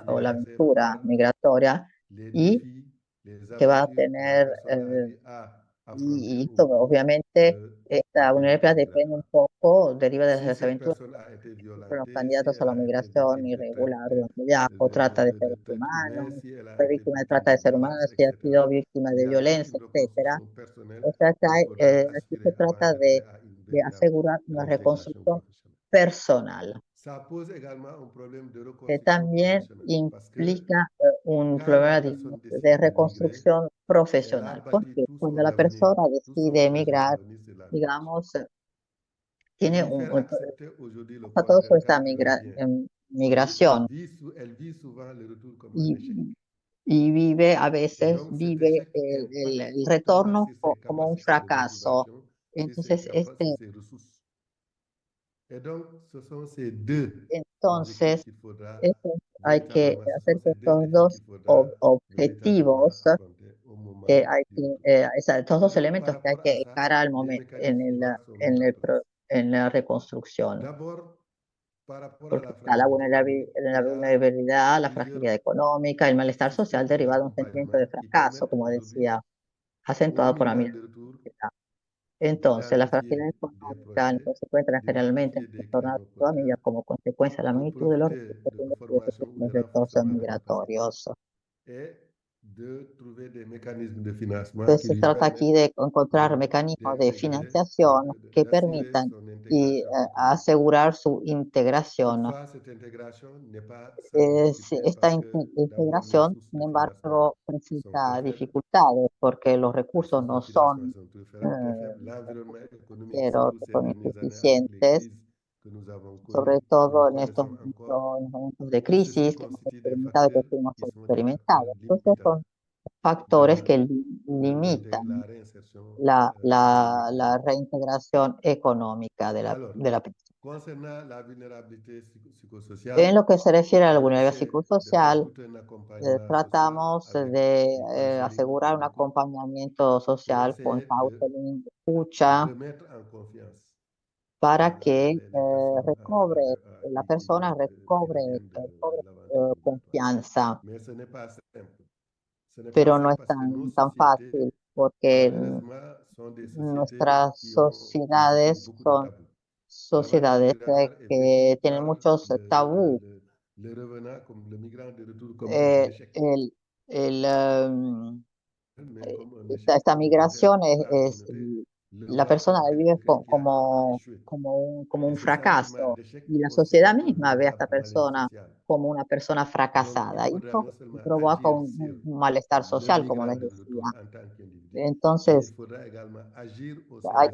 o la influencé aventura par migratoria les y défis, les que va a aventures que la tener, personne a affronter y au esto cours obviamente, de la esta vulnerabilidad période depende un migratoire. poco, deriva de las Si cette desaventuras personne a été con los violentée, si candidatos a elle la a été migración victime irregular durante el viaje, trata de de seres traite humain, humanos, si elle a fue été víctima de victime trata de de seres humanos, violence, si ha etc. sido víctima Il de y a toute violencia, une etcétera. reconstruction personnelle O sea que qu'il faudra aquí assurer se avant trata d'arriver à une de véritable asegurar una réintégration reconstrucción professionnelle. personal, Ça pose également un problème de que reconstruction también professionnelle parce que implica un quand la problema personne de décide de migrer, reconstrucción elle a profesional, bâti porque tout cuando son la avenir, persona tout son decide projet emigrar, d'avenir sur la migration. digamos, tiene Lui faire accepter aujourd'hui le pasa todo sobre contraire esta quand elle revient. migración Elle vit souvent le retour comme un y, échec. y vive, a Et veces, donc, cet vive échec impacte el fortement retorno sur ses como un capacités de fracaso. motivation, Entonces, sur ses ressources. Et donc, ce sont ces deux objectifs entonces, qu'il faudra hay que véritablement, ce hacer sont que ces deux estos défis dos qu'il faudra véritablement objetivos affronter au moment que hay du que, retour. estos Et dos donc, par elementos que hay rapport à que ça, encarar al les momento mécanismes idoques sont mis en en place. en la reconstrucción. D'abord, par rapport à Porque la está la fragilité économique, la il y a vulnerabilidad, la plusieurs fragilidad económica, el malestar social systèmes derivado de un sentimiento de d'accompagnement qui fracaso, permettent como aujourd'hui decía, aux acentuado por la migrants mirada. de retour Entonces, la fragilidad d'identifier des económica en projets, consecuencia generalmente d'identifier es des tornada créneaux de familia porteurs, como consecuencia de la de magnitud de los profiter recursos de financieros formations ou de de los recursos renforcement de capacité migratorios. et de trouver des mécanismes de financement Entonces, qui se lui trata aquí permettent de encontrar mecanismos de d'intégrer, financiación que d'assurer permitan son intégration professionnelle. asegurar su integración. Toutefois, cette intégration n'est pas sans difficulté Esta parce que d'abord les integración, sources sin de financement embargo, sont très presenta faibles. dificultades porque los Les recursos sources de no financement son sont très eh, faibles. L'environnement économique, quiero surtout que ces son dernières années avec les insuficientes, crises que nous avons connues sobre et nous todo en estos connaissons encore, momentos de tout ceci crisis que hemos constitue des experimentado, que facteurs estuvimos qui sont des facteurs experimentando. Entonces limitants son factores dans que limitan la réinsertion économique. la reintegración económica Alors, de la persona. Concernant la vulnérabilité En psychosociale, lo que se refiere a la on vulnerabilidad essaie de faire psicosocial, tout un accompagnement tratamos social avec de du counseling, asegurar un d'écoute, acompañamiento pour social con essayer counseling, de escucha, remettre en confiance para que les personnes recobre, la qui persona recobre, viennent de recobre l'aventure migratoire. confianza. Mais ce n'est pas simple. Ce n'est pas Pero no simple es parce que nos tan sociétés, fácil porque malheureusement, sont des sociétés nuestras qui ont sociedades beaucoup de son tabous. L'aventure sociedades migratoire est que vécue tienen par muchos tabús. le revenant, comme le migrant de retour, comme un Eh, échec, el, el, em, mais comme un échec. esta Et peut-être migración la communauté le la voit persona comme la vive quelqu'un qui a como, échoué. como Et un ce sentiment fracaso d'échec y la sociedad constitue un misma ve a esta véritable malaise persona social. como una persona Donc, il fracasada y faudra non eso seulement provoca agir un sur malestar le social, como migrant les de decía. retour en tant qu'individu, mais il Entonces, faudra également agir au sein de sa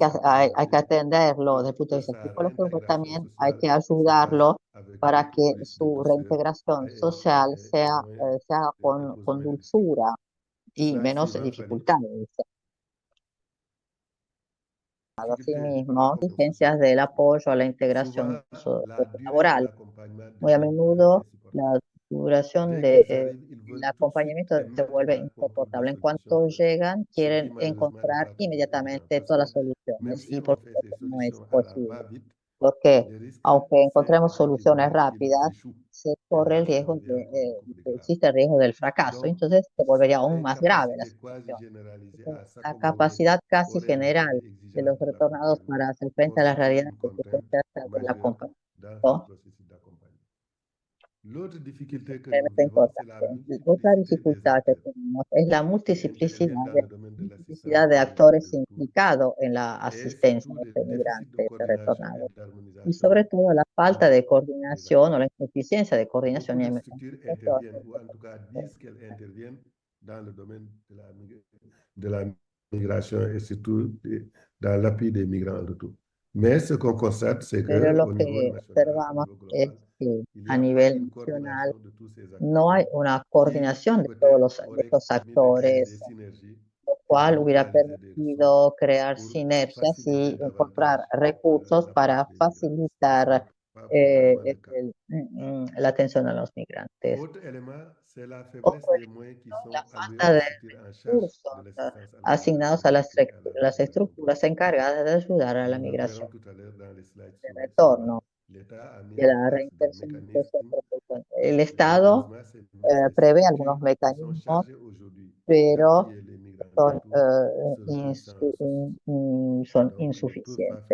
hay que communauté atenderlo desde el pour punto de que vista sa psicológico, pero réintégration también hay sociale que se fasse ayudarlo avec para beaucoup que plus de su douceur reintegración social et moins sea et pose con moins de risques. dulzura y Slide menos suivant, Fanny. dificultades. Difficulté à Asimismo, l'accompagnement exigencias social. del apoyo a la Souvent, integración la durée de laboral. l'accompagnement Muy a devient menudo insupportable. la duración Dès qu'ils arrivent, ils del veulent tout de suite acompañamiento et se vuelve maintenant comprendre des insoportable. En solutions cuanto pour eux. llegan, Ce qui quieren malheureusement n'est encontrar pas toujours évident inmediatamente parce todas las que même soluciones si y on por fait ces supuesto no es solutions à la posible, va-vite, porque le risque, aunque c'est encontremos soluciones effectivement qu'ils rápidas, échouent. se Et corre là, el ça riesgo devient encore beaucoup plus grave. existe el riesgo del fracaso. Donc, Entonces se volvería cette aún más grave la incapacité quasi situación. généralisée à La s'accommoder capacidad aux casi réalités general et de exigences los de retornados l'accompagnement para hacer frente a las constitue realidades une y contrainte exigencias del majeure dans ce acompañamiento processus d'accompagnement. L'autre difficulté que nous extremadamente vivons, c'est la importante. Otra multiplicité des dificultad que acteurs tenemos es la qui interviennent dans le domaine de l'assistance multiplicidad de aux migrants actores de retour implicados en la et asistencia a surtout los le déficit de inmigrantes coordination et retornados. Y d'harmonisation sobre todo la falta de des acteurs. coordinación o la insuficiencia de coordinación Beaucoup y de structures implementación. interviennent, ou en tout cas disent qu'elles interviennent dans le domaine de la migration et surtout dans l'appui des migrants en retour. Mais ce qu'on constate, c'est Pero lo qu'au niveau que national, au observamos niveau es global, que il n'y a a pas nivel une nacional coordination de tous ces no acteurs hay una qui coordinación de todos peut-être de aurait estos permis de créer des actores, synergies lo et de cual hubiera mutualiser des ressources permitido crear pour sinergias faciliter y incorporar davantage recursos l'approche para des migrants, ce qui n'est facilitar pas probablement le cas. la atención a los migrantes. Autre élément, c'est la faiblesse Otro des moyens qui elemento, sont la alloués falta aux de structures en charge recursos de l'assistance à la asignados migration a de retour et à las l'accompagnement. estructuras encargadas de ayudar a la Nous le verrons migración tout à l'heure dans les slides de suivants. retorno L'État a mis de en la place des reinserción social mécanismes. profesional. El Estado Malheureusement, ces prevé structures algunos qui sont mecanismos, chargées aujourd'hui pero d'appuyer les migrants de son, retour se retrouvent sans ressources. son Donc, ne peuvent pas insuficientes,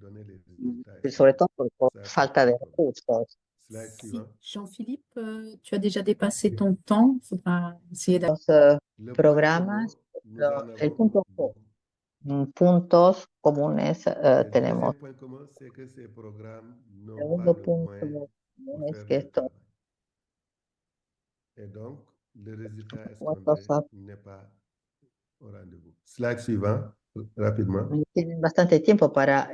donner les résultats y sobre escomptés. todo por Ça, c'est falta un de problème. recursos. Slide Si, suivant. Jean-Philippe, tu as déjà dépassé ton temps. Il faudra essayer d'aller. Los Le point programas, commun, nous en el avons punto, beaucoup. puntos comunes Le tenemos. deuxième point commun, c'est que ces programmes n'ont pas Segundo de punto moyens pour común es faire que le estos travail. Et donc, le résultat puestos escompté n'est pas au rendez-vous. Slide suivant, rapidement. tienen bastante tiempo para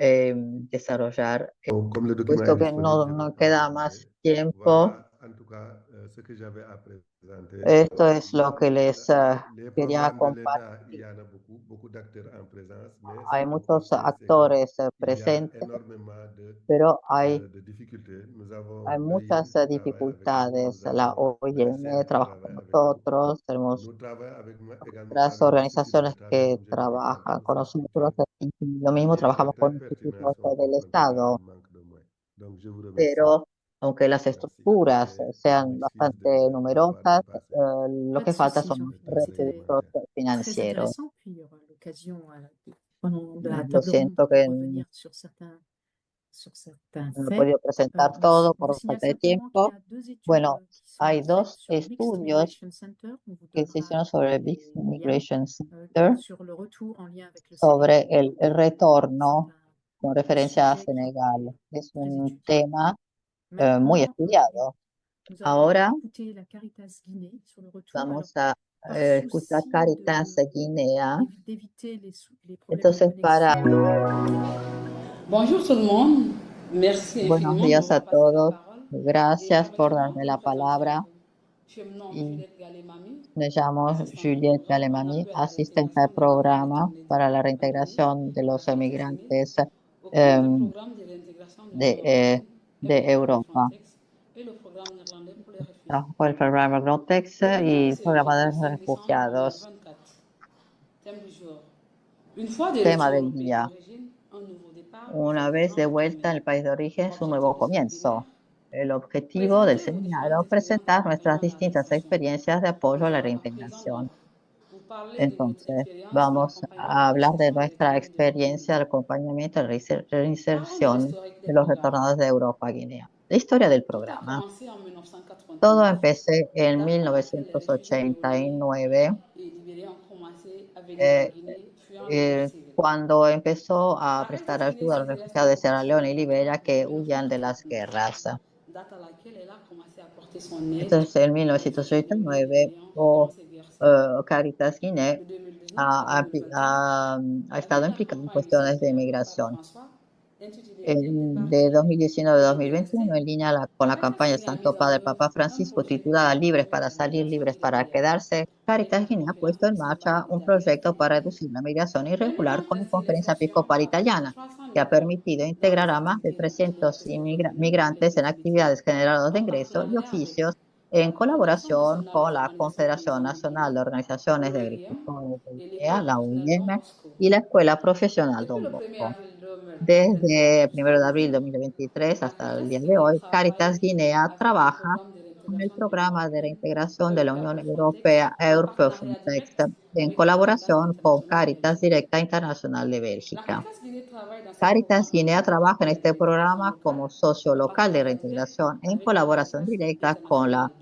desarrollar, Bon, comme le document est puesto que disponible, je ne vais no pas queda vous más montrer. tiempo. Voilà, en tout cas, ce que j'avais à présenter. Esto es lo que les Les quería programmes de l'État, il compartir. y en a beaucoup, beaucoup d'acteurs en présence, mais Hay ce qu'on muchos constate, c'est actores qu'il y a presentes, énormément pero hay de difficultés. Nous avons hay l'OIM muchas qui travaille avec nous, dificultades. nous La avons OIM l'ACR qui trabaja con travaille avec nous. nosotros, tenemos Nous travaillons également otras avec l'Institut de organizaciones l'État, mais que comme je l'ai dit trabajan tantôt, con ces nosotros. structures Y lo mismo bien que trabajamos très con pertinentes institutos sont del confrontées à Estado, un manque de moyens. Donc, je vous remercie. pero aunque las Merci. estructuras Et je sean m'excuse bastante d'avoir numerosas, dépassé. lo Pas que de falta souci, son Jean-Philippe. C'était recursos très financieros. intéressant. Puis il y aura l'occasion pendant de la Lo table ronde siento de que revenir sur certains no he faits. podido presentar todo On vous por signale falta de simplement qu'il y tiempo. a deux études Bueno, qui sont hay faites dos sur Mixed estudios Migration Center. On vous que se donnera hicieron sobre el les Mixed liens Migration Center sur le retour en lien avec le sobre Sénégal. el Donc, retorno c'est con referencia a sujet qui Senegal. est Es très un étudié. tema muy Maintenant, estudiado. nous allons Ahora écouter la Caritas Guinée sur le retour. Alors, vamos a par escuchar souci Caritas Guinea. d'éviter les problèmes de Entonces, para Bonjour tout le monde. Merci buenos infiniment de días a m'avoir passé la todos. parole. Et Gracias por permettez-moi darme de la me présenter à palabra. vous. Je me nomme Y Juliette Galemami, me llamo assistante de Juliette programme en Galemani, appui à la asistente réintégration del des migrants programa retournés para la en Guinée reintegración de de la los Caritas Guinée. emigrantes Au cours du programme de réintégration de Europa. Trabajó el programa Frontex y el programa de refugiados. Tema del día. Una vez de vuelta en el país de origen, es un nuevo comienzo. El objetivo del seminario es presentar nuestras distintas experiencias de apoyo a la reintegración. Entonces, vamos a hablar de nuestra experiencia de acompañamiento y reinserción de los retornados de Europa a Guinea. La historia del programa. Todo empezó en 1989, cuando empezó a prestar ayuda a los refugiados de Sierra Leona y Liberia que huían de las guerras. Entonces, en 1989, Caritas Guinea ha estado implicado en cuestiones de migración. De 2019 a 2021, en línea con la campaña Santo Padre Papa Francisco titulada Libres para salir, libres para quedarse, Caritas Guinea ha puesto en marcha un proyecto para reducir la migración irregular con la Conferencia Episcopal Italiana, que ha permitido integrar a más de 300 migrantes en actividades generadoras de ingresos y oficios en colaboración con la Confederación Nacional de Organizaciones de Agricultores de Guinea, la OIM, y la Escuela Profesional Don Bosco. Desde el 1 de abril de 2023 hasta el día de hoy, Caritas Guinea trabaja con el programa de reintegración de la Unión Europea Europe Frontex en colaboración con Caritas Directa Internacional de Bélgica. Caritas Guinea trabaja en este programa como socio local de reintegración en colaboración directa con la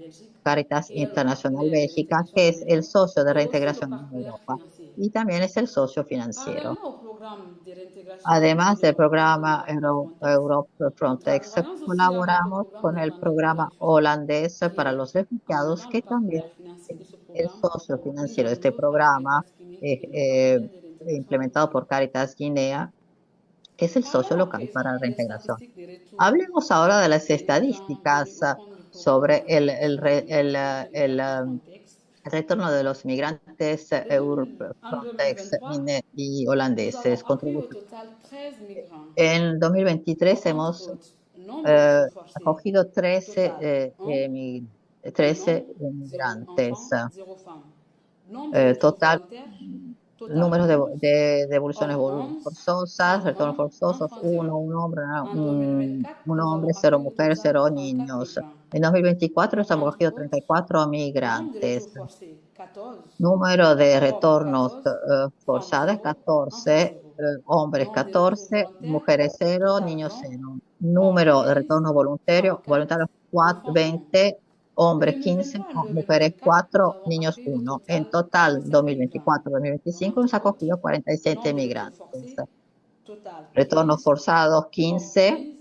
Caritas Internacional Bélgica, que es el socio de reintegración en Europa y también es el socio financiero. Además del programa Europe Frontex, colaboramos con el programa holandés para los refugiados, que también es el socio financiero de este programa, implementado por Caritas Guinea, que es el socio local para la reintegración. Hablemos ahora de las estadísticas sobre el retorno de los migrantes Frontex y holandeses. En 2023 hemos acogido 13 inmigrantes. Total, números de devoluciones forzosas, retornos forzosos, un hombre, 0 mujeres, 0 niños. En 2024 hemos acogido 34 migrantes. Número de retornos forzados, 14, hombres 14, mujeres 0, niños 0. Número de retorno voluntarios 20, hombres 15, mujeres 4, niños 1. En total, 2024-2025 hemos acogido 47 migrantes. Retornos forzados 15,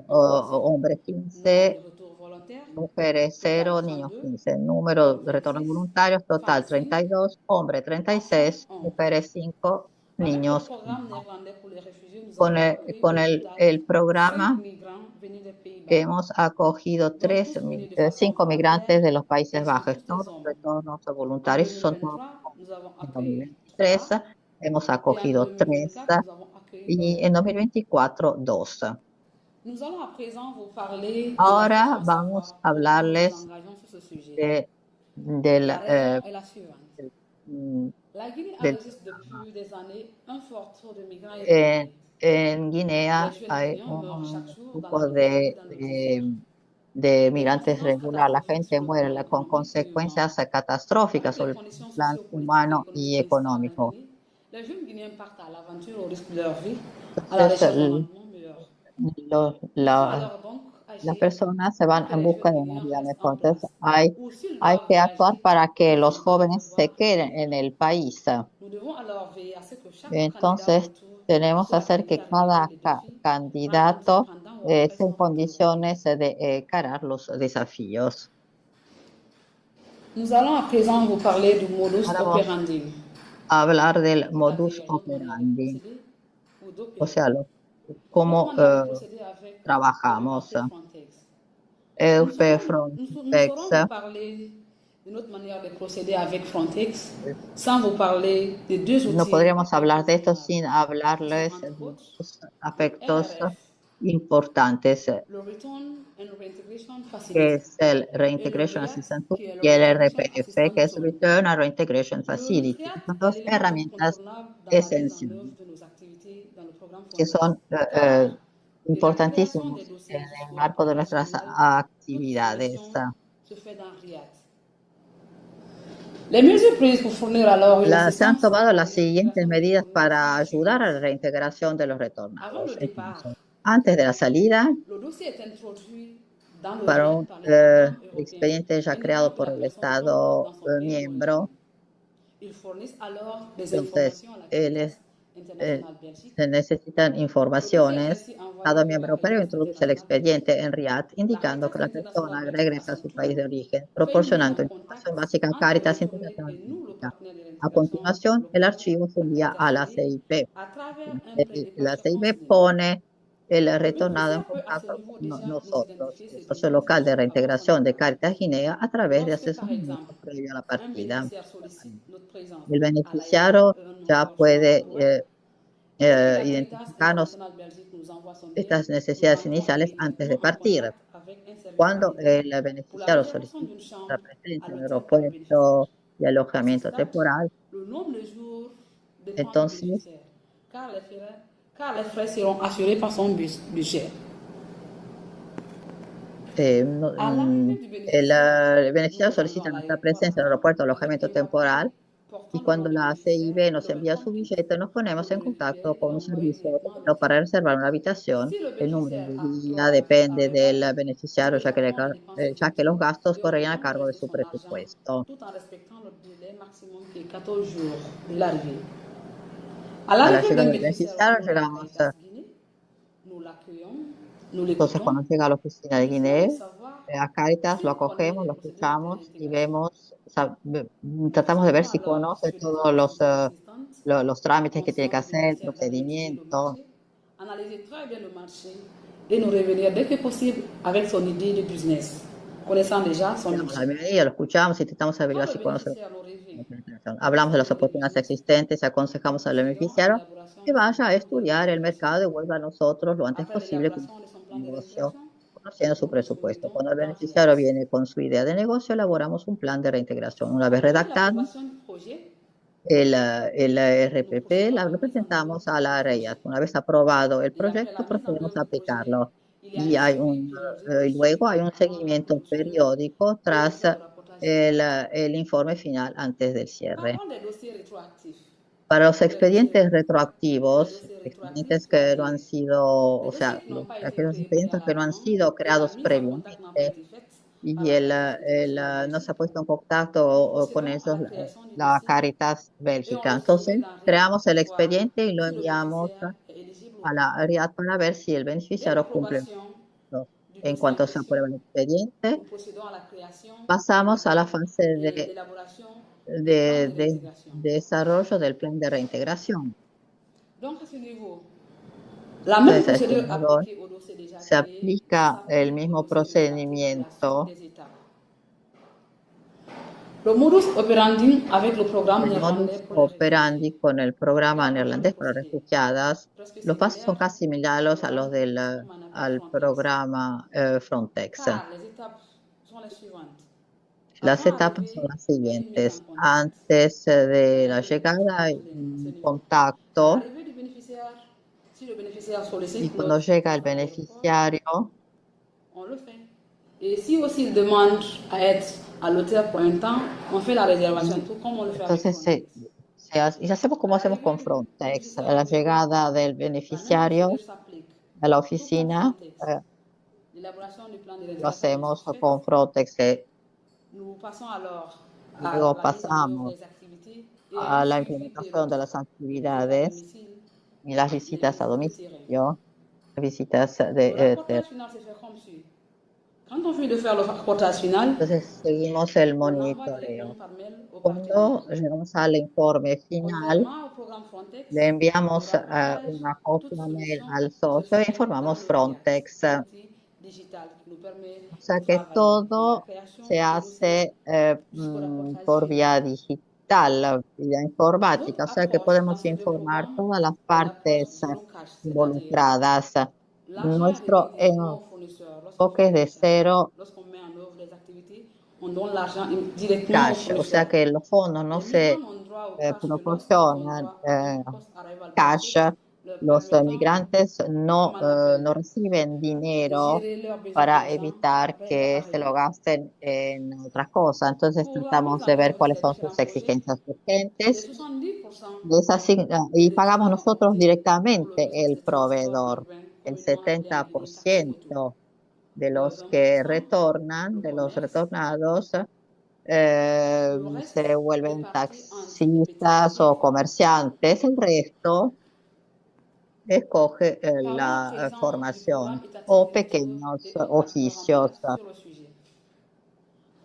hombres 15, mujeres 0, niños 15. Número de retornos voluntarios total 32, hombres 36, mujeres 5, niños 1. Con el programa hemos acogido 5 migrantes de los Países Bajos. Todos los retornos voluntarios son todos en 2023. Hemos acogido 3 y en 2024 2. Ahora vamos a hablarles del en Guinea hay un grupo de migrantes regular. La gente muere con consecuencias catastróficas sobre el plan humano y económico. Entonces, las personas se van en busca de una vida mejor. Entonces, hay que actuar para que los jóvenes se queden en el país. Entonces, tenemos que hacer que cada candidato esté en condiciones de encarar los desafíos. Nous allons à présent vous parler du modus operandi. Hablar del modus operandi, o sea, cómo trabajamos. Frontex une autre manière de procéder avec Frontex sans vous parler de deux No outils podríamos hablar de esto indispensables. sin hablarles Entre de autres, dos aspectos RRF, importantes, le Return and Reintegration que Facility, es el et le Reintegration REAT, Assistance qui Tool, est le y el Reintegration RPF, que Assistance es Tool. Return and Reintegration Le Facility. REAT Son est dos l'élément herramientas incontournable dans la mise en esenciales œuvre de nos activités dans le programme que Frontex, son car de la création importantísimos des en dossiers el jusqu'au marco de reportage nuestras final, toute actividades. gestion se fait dans REAT. Les mesures prises pour fournir alors une Se han assistance tomado à la las siguientes réintégration des medidas retournés para sont les ayudar a la suivantes. reintegración de los Avant retornados. le départ, Entonces, antes de la salida, le dossier est introduit dans le para REAT un par l'État membre européen expediente ya indiquant creado que por la el personne entre Estado dans son pays miembro, d'origine. Ils fournissent alors des entonces informations à la él Caritas eh, Internacional Belgique. se necesitan Le dossier est informaciones. ainsi envoyé Estado vers la miembro europeo Caritas introduce el Internacional expediente Belgique. en RIAD, La indicando Caritas que la Internacional persona Belgique, regresa à a son su tour, país de origen, fait une mise proporcionando en información contact básica a entre le Caritas retourné Internacional et nous, le Belgica. partenaire de A l'intégration continuación, el local, archivo se la envía Caritas a la Belgique, CIP. à travers un point de La contact en CIB ligne. pone el Le retornado en bénéficiaire peut à ce contacto niveau con déjà nous nosotros, identifier el ses socio besoins local de spécifiques avant son reintegración de départ. Caritas Guinea, a través de Lorsque, par asesoramiento exemple, previo a la un partida. bénéficiaire sollicite notre présence El à l'aéroport beneficiario un ya membre puede web, dès que la Caritas identificarnos Internacional Belgique nous envoie son mail, estas nous necesidades entrons iniciales antes de immédiatement en partir. contact avec un service Cuando maritime el pour la beneficiario réservation solicita d'une la chambre à presencia en el l'hôtel pour le bénéficiaire. aeropuerto y À ce alojamiento stade, temporal, le nombre de jours dépend du entonces bénéficiaire, car les frais seront assurés par son budget. À l'arrivée du bénéficiaire, el nous beneficiario rejoignons solicita nuestra l'aéroport presencia en el avec aeropuerto, un alojamiento papier temporal, portant y le nom cuando du la bénéficiaire CIB et nos le envía su welcome kit. billete, nos Le ponemos nom en du bénéficiaire contacto est con un envoyé servicio directement à pero para l'hôtel. reservar una habitación. Si le El número bénéficiaire de a día droit depende à del REVAC, beneficiario, le département des dépenses ya que los effectuées gastos et correrían a aurait cargo de versé su son argent presupuesto. tout en respectant le délai maximum qui est 14 jours de l'arrivée. À A la l'arrivée llegada d'un del bénéficiaire au beneficiario bureau de la llegamos, Caritas Guinée, nous l'accueillons, nous entonces l'écoutons. cuando llega a la oficina de Nous essayons Guinea, de savoir a Caritas lo s'il connaît acogemos, les lo procédures de escuchamos y réintégration. vemos, Nous tratamos de ver recentrons si alors conoce sur les todos los, informations existantes, los trámites que tiene que conscients du hacer, bénéficiaire d'aller étudier le procedimientos. marché, analyser très bien le marché et nous revenir dès que possible avec son idée de business, connaissant déjà son Damos la budget. bienvenida, lo escuchamos, intentamos Quand averiguar le si conoce. bénéficiaire nous revient Hablamos de las avec son idée de oportunidades business, existentes, aconsejamos al procédons à beneficiario l'élaboration que de son vaya a plan de estudiar el réintégration. mercado y vuelva a nosotros lo antes Après posible con l'élaboration de son su plan de negocio, réintégration, conociendo su nous le presupuesto. soumettons Cuando el dans beneficiario REAT. viene con su idea de negocio, elaboramos un plan de reintegración. Una vez Après redactado l'approbation du projet, el nous RPP, procédons à la lo mise en presentamos œuvre a la du REIAT. projet. Una vez aprobado el Et après la proyecto, mise en procedemos œuvre a du projet, aplicarlo. il y a Y un hay suivi périodique y des luego chiffres hay un avant la seguimiento conclusion periódico et tras aussi le rapportage final. el informe final antes del cierre. Parlons des dossiers rétroactifs. Para los Pour les dossiers, expedientes les retroactivos, dossiers expedientes rétroactifs, il y a que no han sido, les o dossiers sea, qui n'ont pas été aquellos créés expedientes que no han préalablement sido et la creados mise en contact n'a pas previamente été faite par y la Caritas Internationale no se ha Belgique. puesto en Nous contacto con procédons à ellos la création du la dossier Caritas et on Bélgica. le soumet Entonces, dans REAT creamos pour el voir expediente y lo si le enviamos bénéficiaire est éligible au a la programme. RIAD para ver si el Dès beneficiario cumple. l'approbation du En dossier en cuanto se question, aprueba el expediente, nous procédons à la création pasamos a la fase et l'élaboration du plan de réintégration. desarrollo del plan de reintegración. Donc, à ce niveau, la même Entonces, a este procédure nivel appliquée au dossier déjà se créé aplica el s'applique au mismo dossier réactif de la suite procedimiento, des étapes. Le modus operandi avec le programme el néerlandais modus pour les operandi réfugiés. con el programa Car neerlandés para procédé refugiadas. presque Los pasos son similaire casi similares a los del qu'on appelle al Frontex. programa Frontex. Car les étapes sont les suivantes. Las Avant etapas son l'arrivée, las il y a une mise siguientes. en contact. Antes de la Comment se llegada procède hay à ce un niveau? À contacto l'arrivée du bénéficiaire, si le bénéficiaire y sollicite cuando notre llega el présence à l'aéroport, beneficiario, on le fait. Et si aussi il demande à être à l'hôtel pour un temps, on fait la réservation, tout comme on le fait avec entonces Frontex. y hacemos como hacemos con Frontex. A la llegada del La même beneficiario procédure s'applique. a la Tout comme oficina, Frontex. L'élaboration du plan de lo réintégration hacemos est faite. con Frontex. Nous passons alors à Luego la mise en œuvre pasamos des activités et a un la suivi implementación de périodique las des visites à actividades domicile y las et visitas a des visites de terrain. domicilio, visitas Le de rapportage final se fait comme suit. Quand on finit de faire le rapportage final, entonces seguimos el on envoie monitoreo. directement par mail au Cuando partenaire. llegamos al informe final, Conformément au programme Frontex, le enviamos le rapportage, una toute copia mail soumission al se socio e fait informamos dans le REAT, Frontex l'outil digital qui nous permet O sea de que travailler dans la todo création se et aussi hace jusqu'au reportage por final. vía digital, la vía Notre informática, o sea que approche dans podemos ces deux informar programmes todas las est l'approche partes zero cash, c'est-à-dire involucradas. l'argent Nuestro revient directement aux fournisseurs. Lorsqu'on enfoque fait es de cero lorsqu'on met en œuvre les activités, on donne l'argent directement aux cash, o sea fournisseurs. que los fondos no Les migrants se n'ont droit au cash que lorsqu'ils font proporcionan droit à un post-arrival cash. budget leur Los permettant, migrantes comme on appelle, no reciben de dinero gérer leurs besoins para urgents evitar après leur que se lo arrivée. gasten en otras cosas. Entonces Pour la mise tratamos en de ver œuvre cuáles des son sus différents projets, exigencias les urgentes 70% y des pagamos étudiants nosotros optés pour le directamente business el de transport proveedor. urbain, El communément appelé en guinéen taxi auto. 70% de Le los que 20%, retornan, le de los commerce. retornados, Le reste se est vuelven réparti entre les petits taxistas o passifs. comerciantes. El resto escoge Parlons à la présent du programme formación étatique o RETOUR pequeños et un acteur en oficios. place sur le sujet.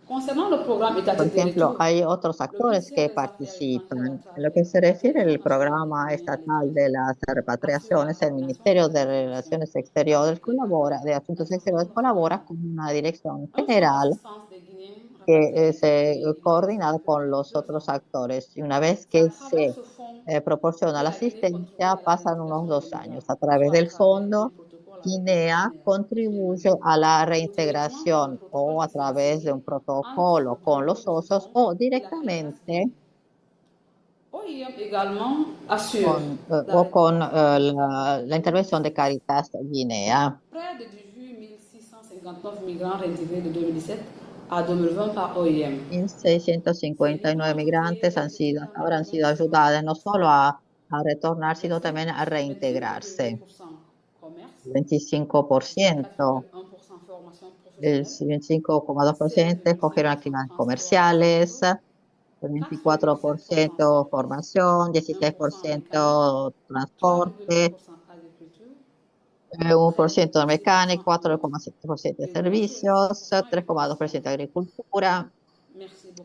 Concernant le programme Por étatique de ejemplo, retour, hay otros le actores ministère que des Affaires étrangères, participan. à En lo travers que se refiere l'Atelier al national des programa Guinéens à estatal l'étranger, de las assure la repatriaciones, el coordination de Ministerio la de coopération Relaciones Exteriores avec les partenaires de Asuntos Exteriores nationaux dans ce colabora domaine. con una dirección Un fonds general d'assistance des Guinéens que rapatriés a se été élaboré coordina depuis con plus de los 2 ans. otros actores. Y una vez C'est à que travers se ce fonds proporciona que la la Guinée contribue asistencia, à la pasan unos réintégration des 2 años. migrants, A través soit à del travers des fondo, protocoles avec les Guinea partenaires nationaux contribuye a la ou directement par le reintegración protocole o a qui sera través de un signé entre le protocolo con bureau los du socios fonds o et la Caritas directamente Guinée. OIM également assure la o con rétention la intervención de Caritas Guinea. près de 18 659 migrants réintégrés de 2017 à 2020 par OIM. 1.659 migrantes ahora han sido ayudadas no solo a retornar, sino también a reintegrarse. 25%, el 25,2% escogieron actividades comerciales, el 24% formación, 16% transporte, 1% de mecánica, 4,7% de servicios, 3,2% de agricultura,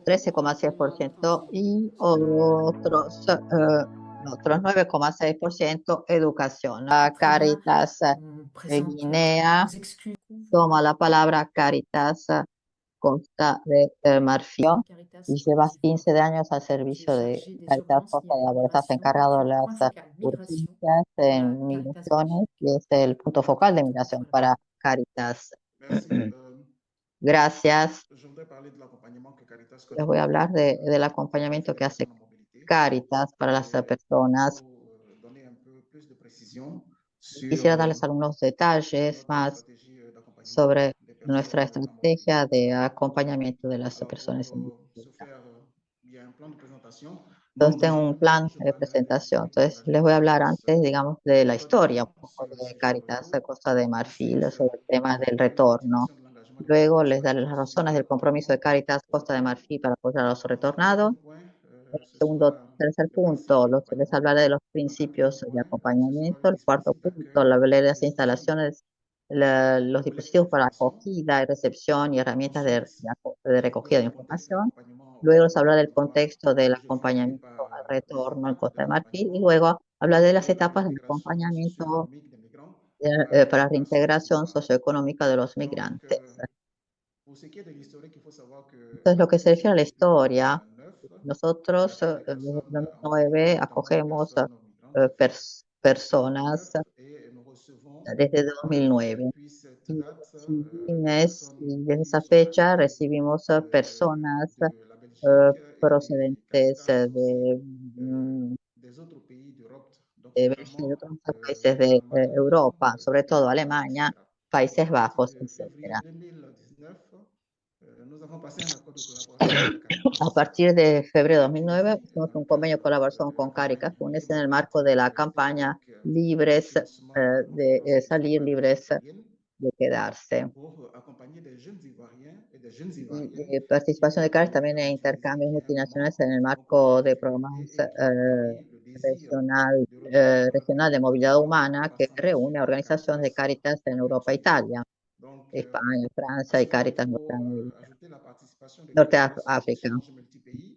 13,6% y otros 9,6% educación. La Caritas Guinea toma la palabra. Caritas Costa de Marfil y lleva 15 años al servicio de Caritas Costa de Marfil. Estás encargado de las urgencias en migraciones y es el punto focal de migración para Caritas. Gracias. Les voy a hablar del acompañamiento que hace Caritas para las personas. Quisiera darles algunos detalles más sobre nuestra estrategia de acompañamiento de las personas en dificultad. Entonces, tengo un plan de presentación. Entonces, les voy a hablar antes, digamos, de la historia, un poco de Caritas Costa de Marfil, sobre el tema del retorno. Luego les daré las razones del compromiso de Caritas Costa de Marfil para apoyar a los retornados. Tercer punto, les hablaré de los principios de acompañamiento. El cuarto punto, les hablaré de las instalaciones, los dispositivos para acogida y recepción y herramientas de recogida de información. Luego les hablaré del contexto del acompañamiento al retorno en Costa de Marfil y luego hablaré de las etapas del acompañamiento para reintegración socioeconómica de los migrantes. Entonces, lo que se refiere a la historia, nosotros desde el 2009 acogemos personas desde 2009 y desde esa fecha recibimos personas procedentes de Bélgica y de otros países de Europa, sobre todo Alemania, Países Bajos, etcétera. A partir de febrero de 2009, hicimos un convenio de colaboración con Caritas Funes en el marco de la campaña Libres de Salir, Libres de Quedarse. Y participación de Caritas también en intercambios multinacionales en el marco de programas regional de movilidad humana que reúne a organizaciones de Caritas en Europa e Italia, España, Francia y Caritas Norteamérica. Norte África,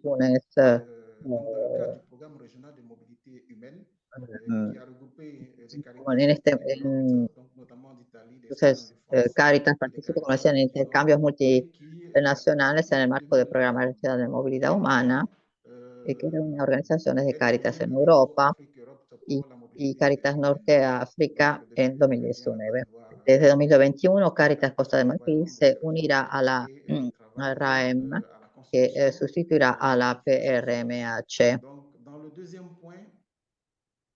Túnez, bueno, Entonces, Cáritas participa, como decía, en intercambios multinacionales en el marco del Programa Regional de Movilidad Humana, que reúne organizaciones de Cáritas en Europa y Cáritas Norte África en 2019. Desde 2021, Cáritas Costa de Marfil se unirá a la RAEM, que sustituirá a la PRMH.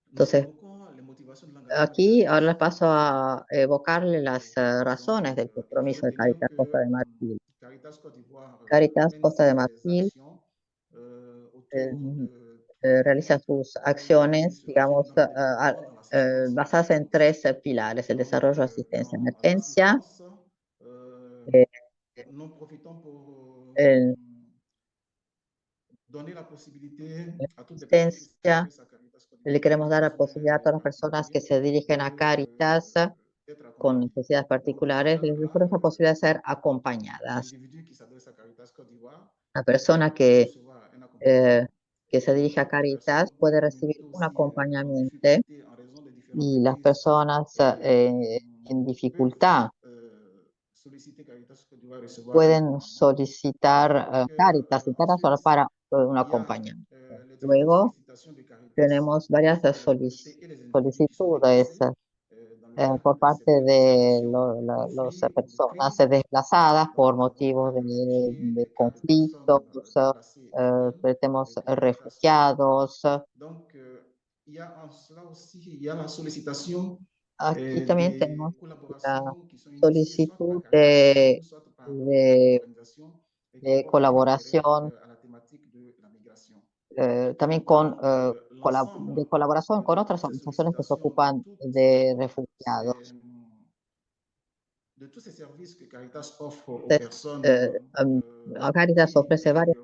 Entonces, aquí ahora les paso a evocarle las razones del compromiso de Cáritas Costa de Marfil. Cáritas Costa de Marfil realiza sus acciones, digamos, basadas en tres pilares: el desarrollo, asistencia, emergencia, en asistencia. Le queremos dar la posibilidad a todas las personas que se dirigen a Cáritas con necesidades particulares, les ofrece la posibilidad de ser acompañadas. La persona que se dirige a Cáritas puede recibir un acompañamiento, y las personas en dificultad pueden solicitar Cáritas internacional para un acompañamiento. Luego tenemos varias solicitudes por parte de las personas desplazadas por motivos de conflictos, tenemos refugiados. Aquí también tenemos la solicitud de colaboración, también de colaboración con otras organizaciones que se ocupan de refugiados. Cáritas ofrece varios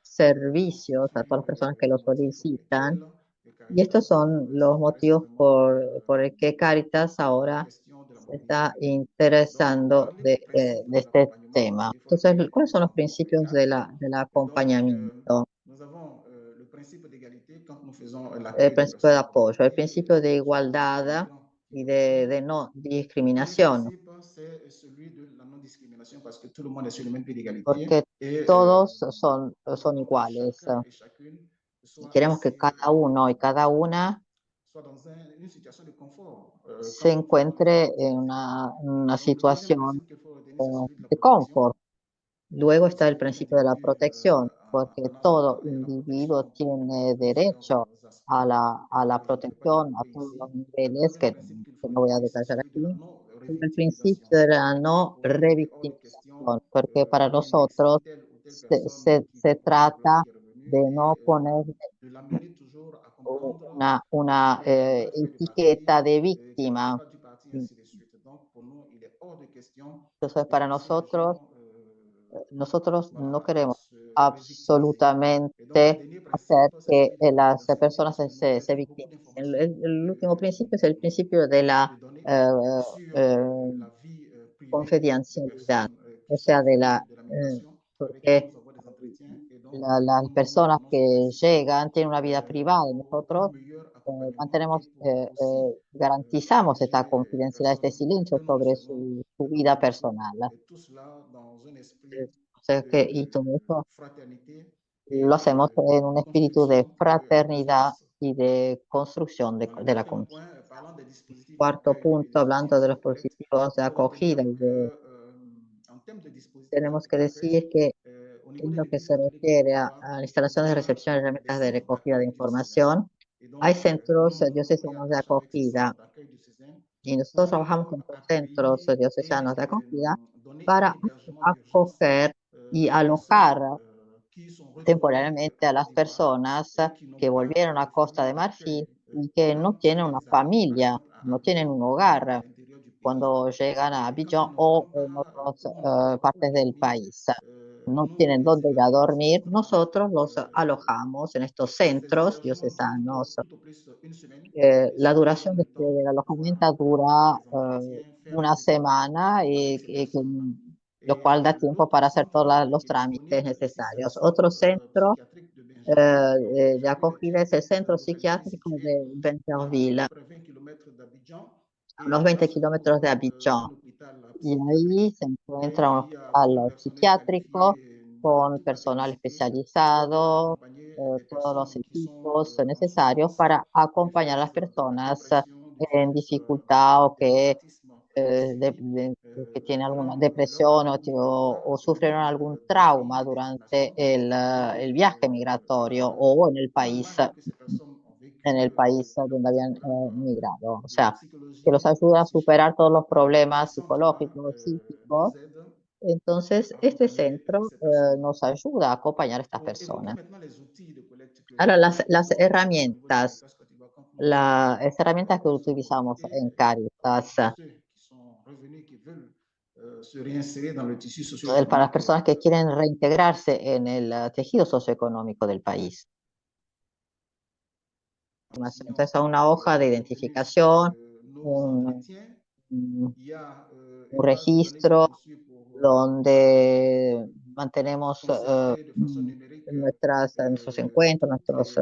servicios a todas las personas que lo solicitan, y estos son los motivos por el que Cáritas ahora se está interesando de este tema. Entonces, ¿cuáles son los principios del acompañamiento? El principio de apoyo, el principio de igualdad y de no discriminación, porque todos son iguales. Y queremos que cada uno y cada una se encuentre en una situación de confort. Luego está el principio de la protección, porque todo individuo tiene derecho a la protección a todos los niveles, que no voy a detallar aquí. El principio de la no revictimización, porque para nosotros se trata de no poner una etiqueta de víctima. Entonces, para nosotros no queremos absolutamente hacer que las personas se victimicen. El último principio es el principio de la confidencialidad, o sea, porque las personas que llegan tienen una vida privada, y nosotros garantizamos esta confidencialidad, este silencio sobre su vida personal. Y todo eso lo hacemos en un espíritu de fraternidad y de construcción de la confianza. Cuarto punto, hablando de los dispositivos de acogida, tenemos que decir que en lo que se refiere a instalaciones de recepción y herramientas de recogida de información, hay centros diocesanos de acogida, y nosotros trabajamos con los centros diocesanos de acogida para acoger y alojar temporalmente a las personas que volvieron a Costa de Marfil y que no tienen una familia, no tienen un hogar cuando llegan a Abidjan o en otras partes del país. No tienen dónde ir a dormir. Nosotros los alojamos en estos centros diocesanos. La duración del alojamiento dura una semana, lo cual da tiempo para hacer todos los trámites necesarios. Otro centro de acogida es el Centro Psiquiátrico de Benterville. a unos 20 kilómetros de Abidjan. Y ahí se encuentra un hospital psiquiátrico con personal especializado, todos los equipos necesarios para acompañar a las personas en dificultad o que tienen alguna depresión o sufrieron algún trauma durante el viaje migratorio o en el país donde habían migrado. O sea, que los ayuda a superar todos los problemas psicológicos, psíquicos. Entonces, este centro nos ayuda a acompañar a estas personas. Ahora, las herramientas que utilizamos en Cáritas para las personas que quieren reintegrarse en el tejido socioeconómico del país. Entonces, a una hoja de identificación, un registro donde mantenemos nuestros encuentros,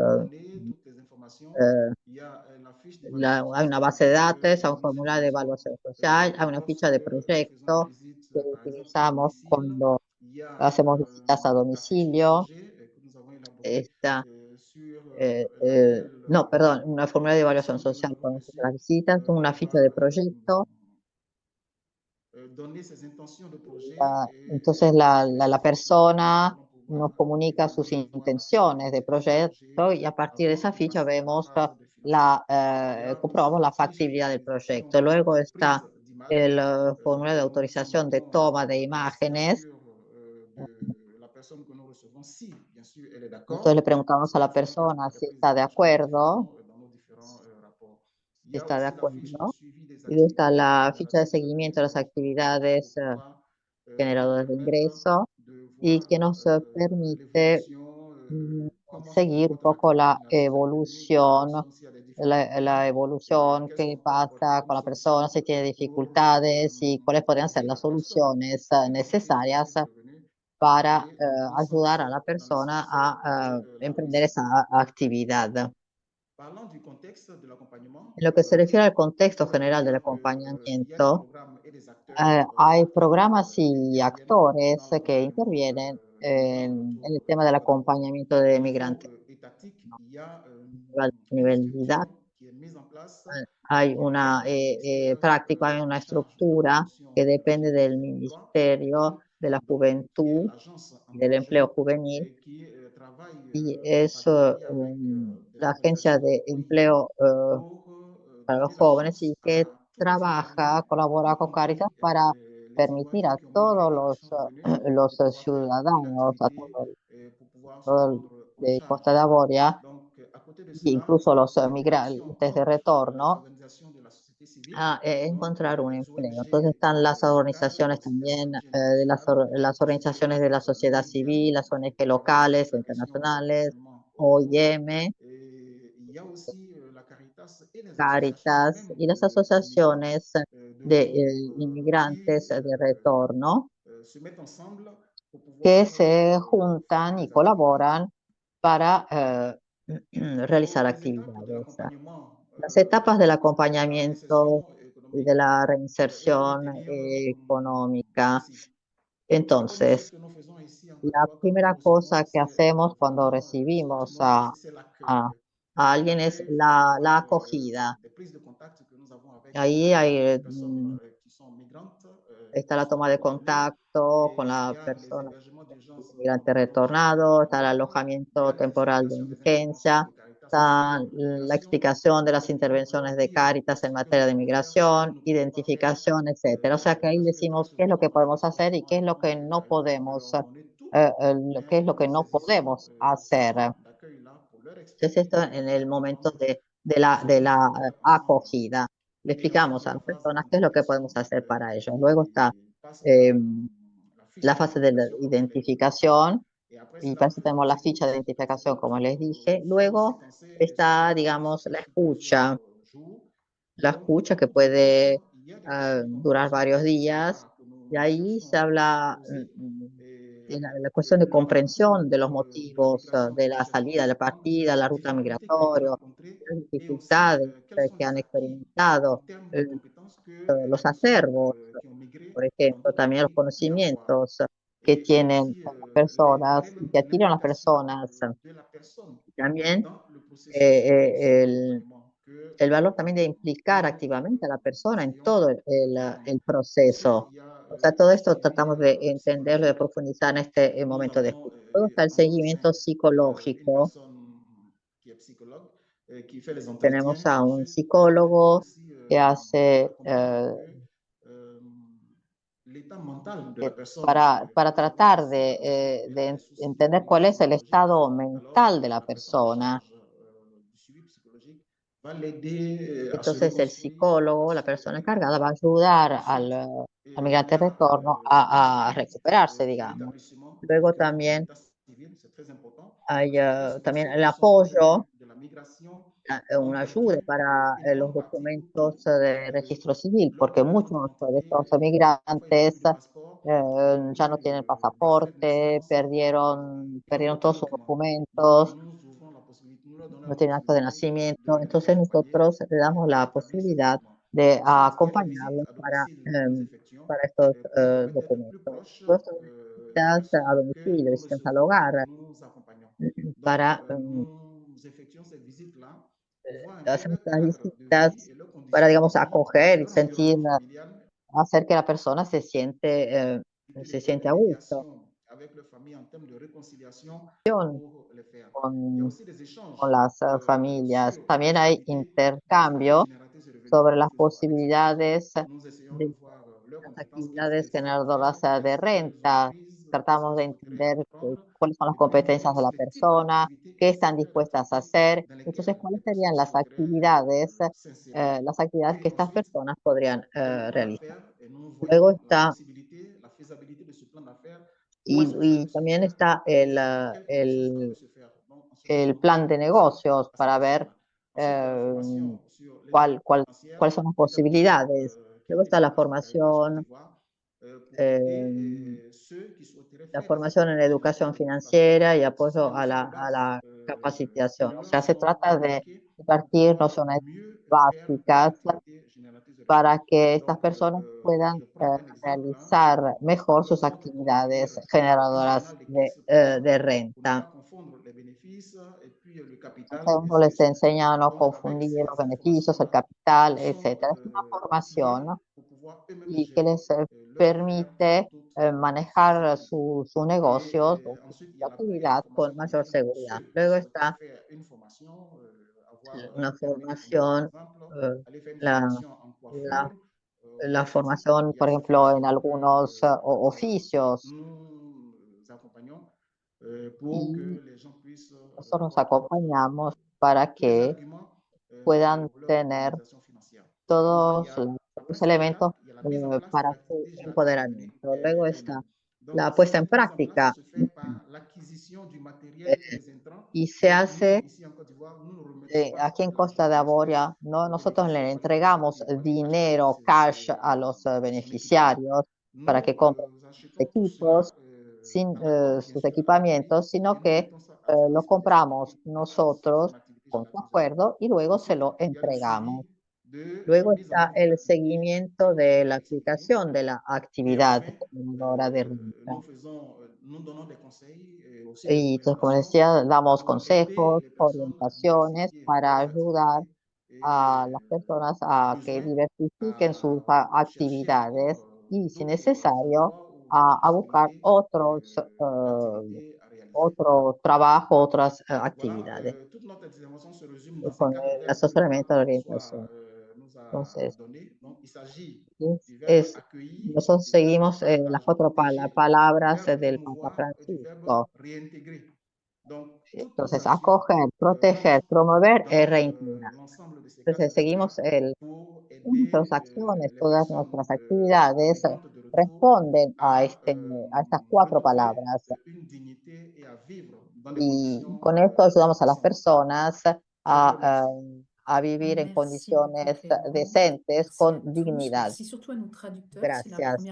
hay una base de datos, hay un formulario de evaluación social, hay una ficha de proyecto que utilizamos cuando hacemos visitas a domicilio. No, perdón, una formulario de evaluación social con las visitas, una ficha de proyecto. Entonces la persona nos comunica sus intenciones de proyecto y a partir de esa ficha vemos comprobamos la factibilidad del proyecto. Luego está el formulario de autorización de toma de imágenes. Entonces le preguntamos a la persona si está de acuerdo, si está de acuerdo. Y luego está la ficha de seguimiento de las actividades generadoras de ingreso y que nos permite seguir un poco la evolución que pasa con la persona, si tiene dificultades y cuáles podrían ser las soluciones necesarias para ayudar a la persona a emprender esa actividad. En lo que se refiere al contexto general del acompañamiento, hay programas y actores que intervienen en el tema del acompañamiento de migrantes. A nivel didáctico, hay una práctica, hay una estructura que depende del Ministerio de la Juventud y del Empleo Juvenil y es la agencia de empleo para los jóvenes y que colabora con Cáritas para permitir a todos los ciudadanos, a todo de Costa de Avoria, incluso los migrantes de retorno, a encontrar un empleo. Entonces están las organizaciones también, las organizaciones de la sociedad civil, las ONG locales e internacionales, OIM, Cáritas y las asociaciones de inmigrantes de retorno que se juntan y colaboran para realizar actividades. Las etapas del acompañamiento y de la reinserción económica. Entonces, la primera cosa que hacemos cuando recibimos a alguien es la acogida. Ahí está la toma de contacto con la persona migrante retornado, está el alojamiento temporal de emergencia, está la explicación de las intervenciones de Cáritas en materia de migración, identificación, etcétera. O sea que ahí decimos qué es lo que podemos hacer y qué es lo que no podemos, qué es lo que no podemos hacer. Entonces esto en el momento de la acogida. Le explicamos a las personas qué es lo que podemos hacer para ellos. Luego está la fase de la identificación y para eso tenemos la ficha de identificación, como les dije. Luego está, digamos, la escucha que puede durar varios días y ahí se habla de la cuestión de comprensión de los motivos de la salida, de la partida, la ruta migratoria, las dificultades que han experimentado, los acervos, por ejemplo, también los conocimientos que tienen las personas, que adquieren las personas. También el valor también de implicar activamente a la persona en todo el proceso. O sea, todo esto tratamos de entenderlo, de profundizar en este momento de estudio. Luego está el seguimiento psicológico. Tenemos a un psicólogo que hace para tratar de entender cuál es el estado mental de la persona. Entonces el psicólogo, la persona encargada, va a ayudar al migrante de retorno a recuperarse, digamos. Luego también hay también el apoyo, una ayuda para los documentos de registro civil, porque muchos de estos migrantes ya no tienen pasaporte, perdieron todos sus documentos, no tienen acta de nacimiento. Entonces nosotros le damos la posibilidad de acompañarlos para estos documentos. Visitas a domicilio, visitas al hogar, para hacer estas visitas para, digamos, acoger y sentir, hacer que la persona se siente a gusto con las familias. También hay intercambio sobre las posibilidades de las actividades generadoras de renta. Tratamos de entender cuáles son las competencias de la persona, qué están dispuestas a hacer. Entonces, ¿cuáles serían las actividades que estas personas podrían realizar? Luego está, y también está el plan de negocios para ver cuáles son las posibilidades. Luego está la formación en educación financiera y apoyo a la capacitación. O sea, se trata de impartir nociones básicas para que estas personas puedan realizar mejor sus actividades generadoras de renta. A uno les enseña a no confundir los beneficios, el capital, etc. Es una formación, ¿no? Y que les permite manejar su negocio, su actividad con mayor seguridad. Luego está una formación, la formación, por ejemplo, en algunos oficios. Y nosotros nos acompañamos para que puedan tener todos los elementos para su empoderamiento. Luego está la puesta en práctica y se hace aquí en Costa de Avoria, ¿no? Nosotros le entregamos dinero, cash a los beneficiarios para que compren sus equipos, sus equipamientos, sino que lo compramos nosotros con su acuerdo y luego se lo entregamos. Luego está el seguimiento de la aplicación de la actividad generadora de renta. Y entonces, como decía, damos consejos, orientaciones para ayudar a las personas a que diversifiquen sus actividades y, si necesario, a buscar otro trabajo, otras actividades con el asesoramiento de orientación. Entonces, nosotros seguimos las 4 palabras del Papa Francisco. Entonces, acoger, proteger, promover y reintegrar. Entonces, seguimos nuestras acciones, todas nuestras actividades responden a estas 4 palabras. Y con esto ayudamos a las personas a vivir en condiciones decentes, con dignidad. Gracias.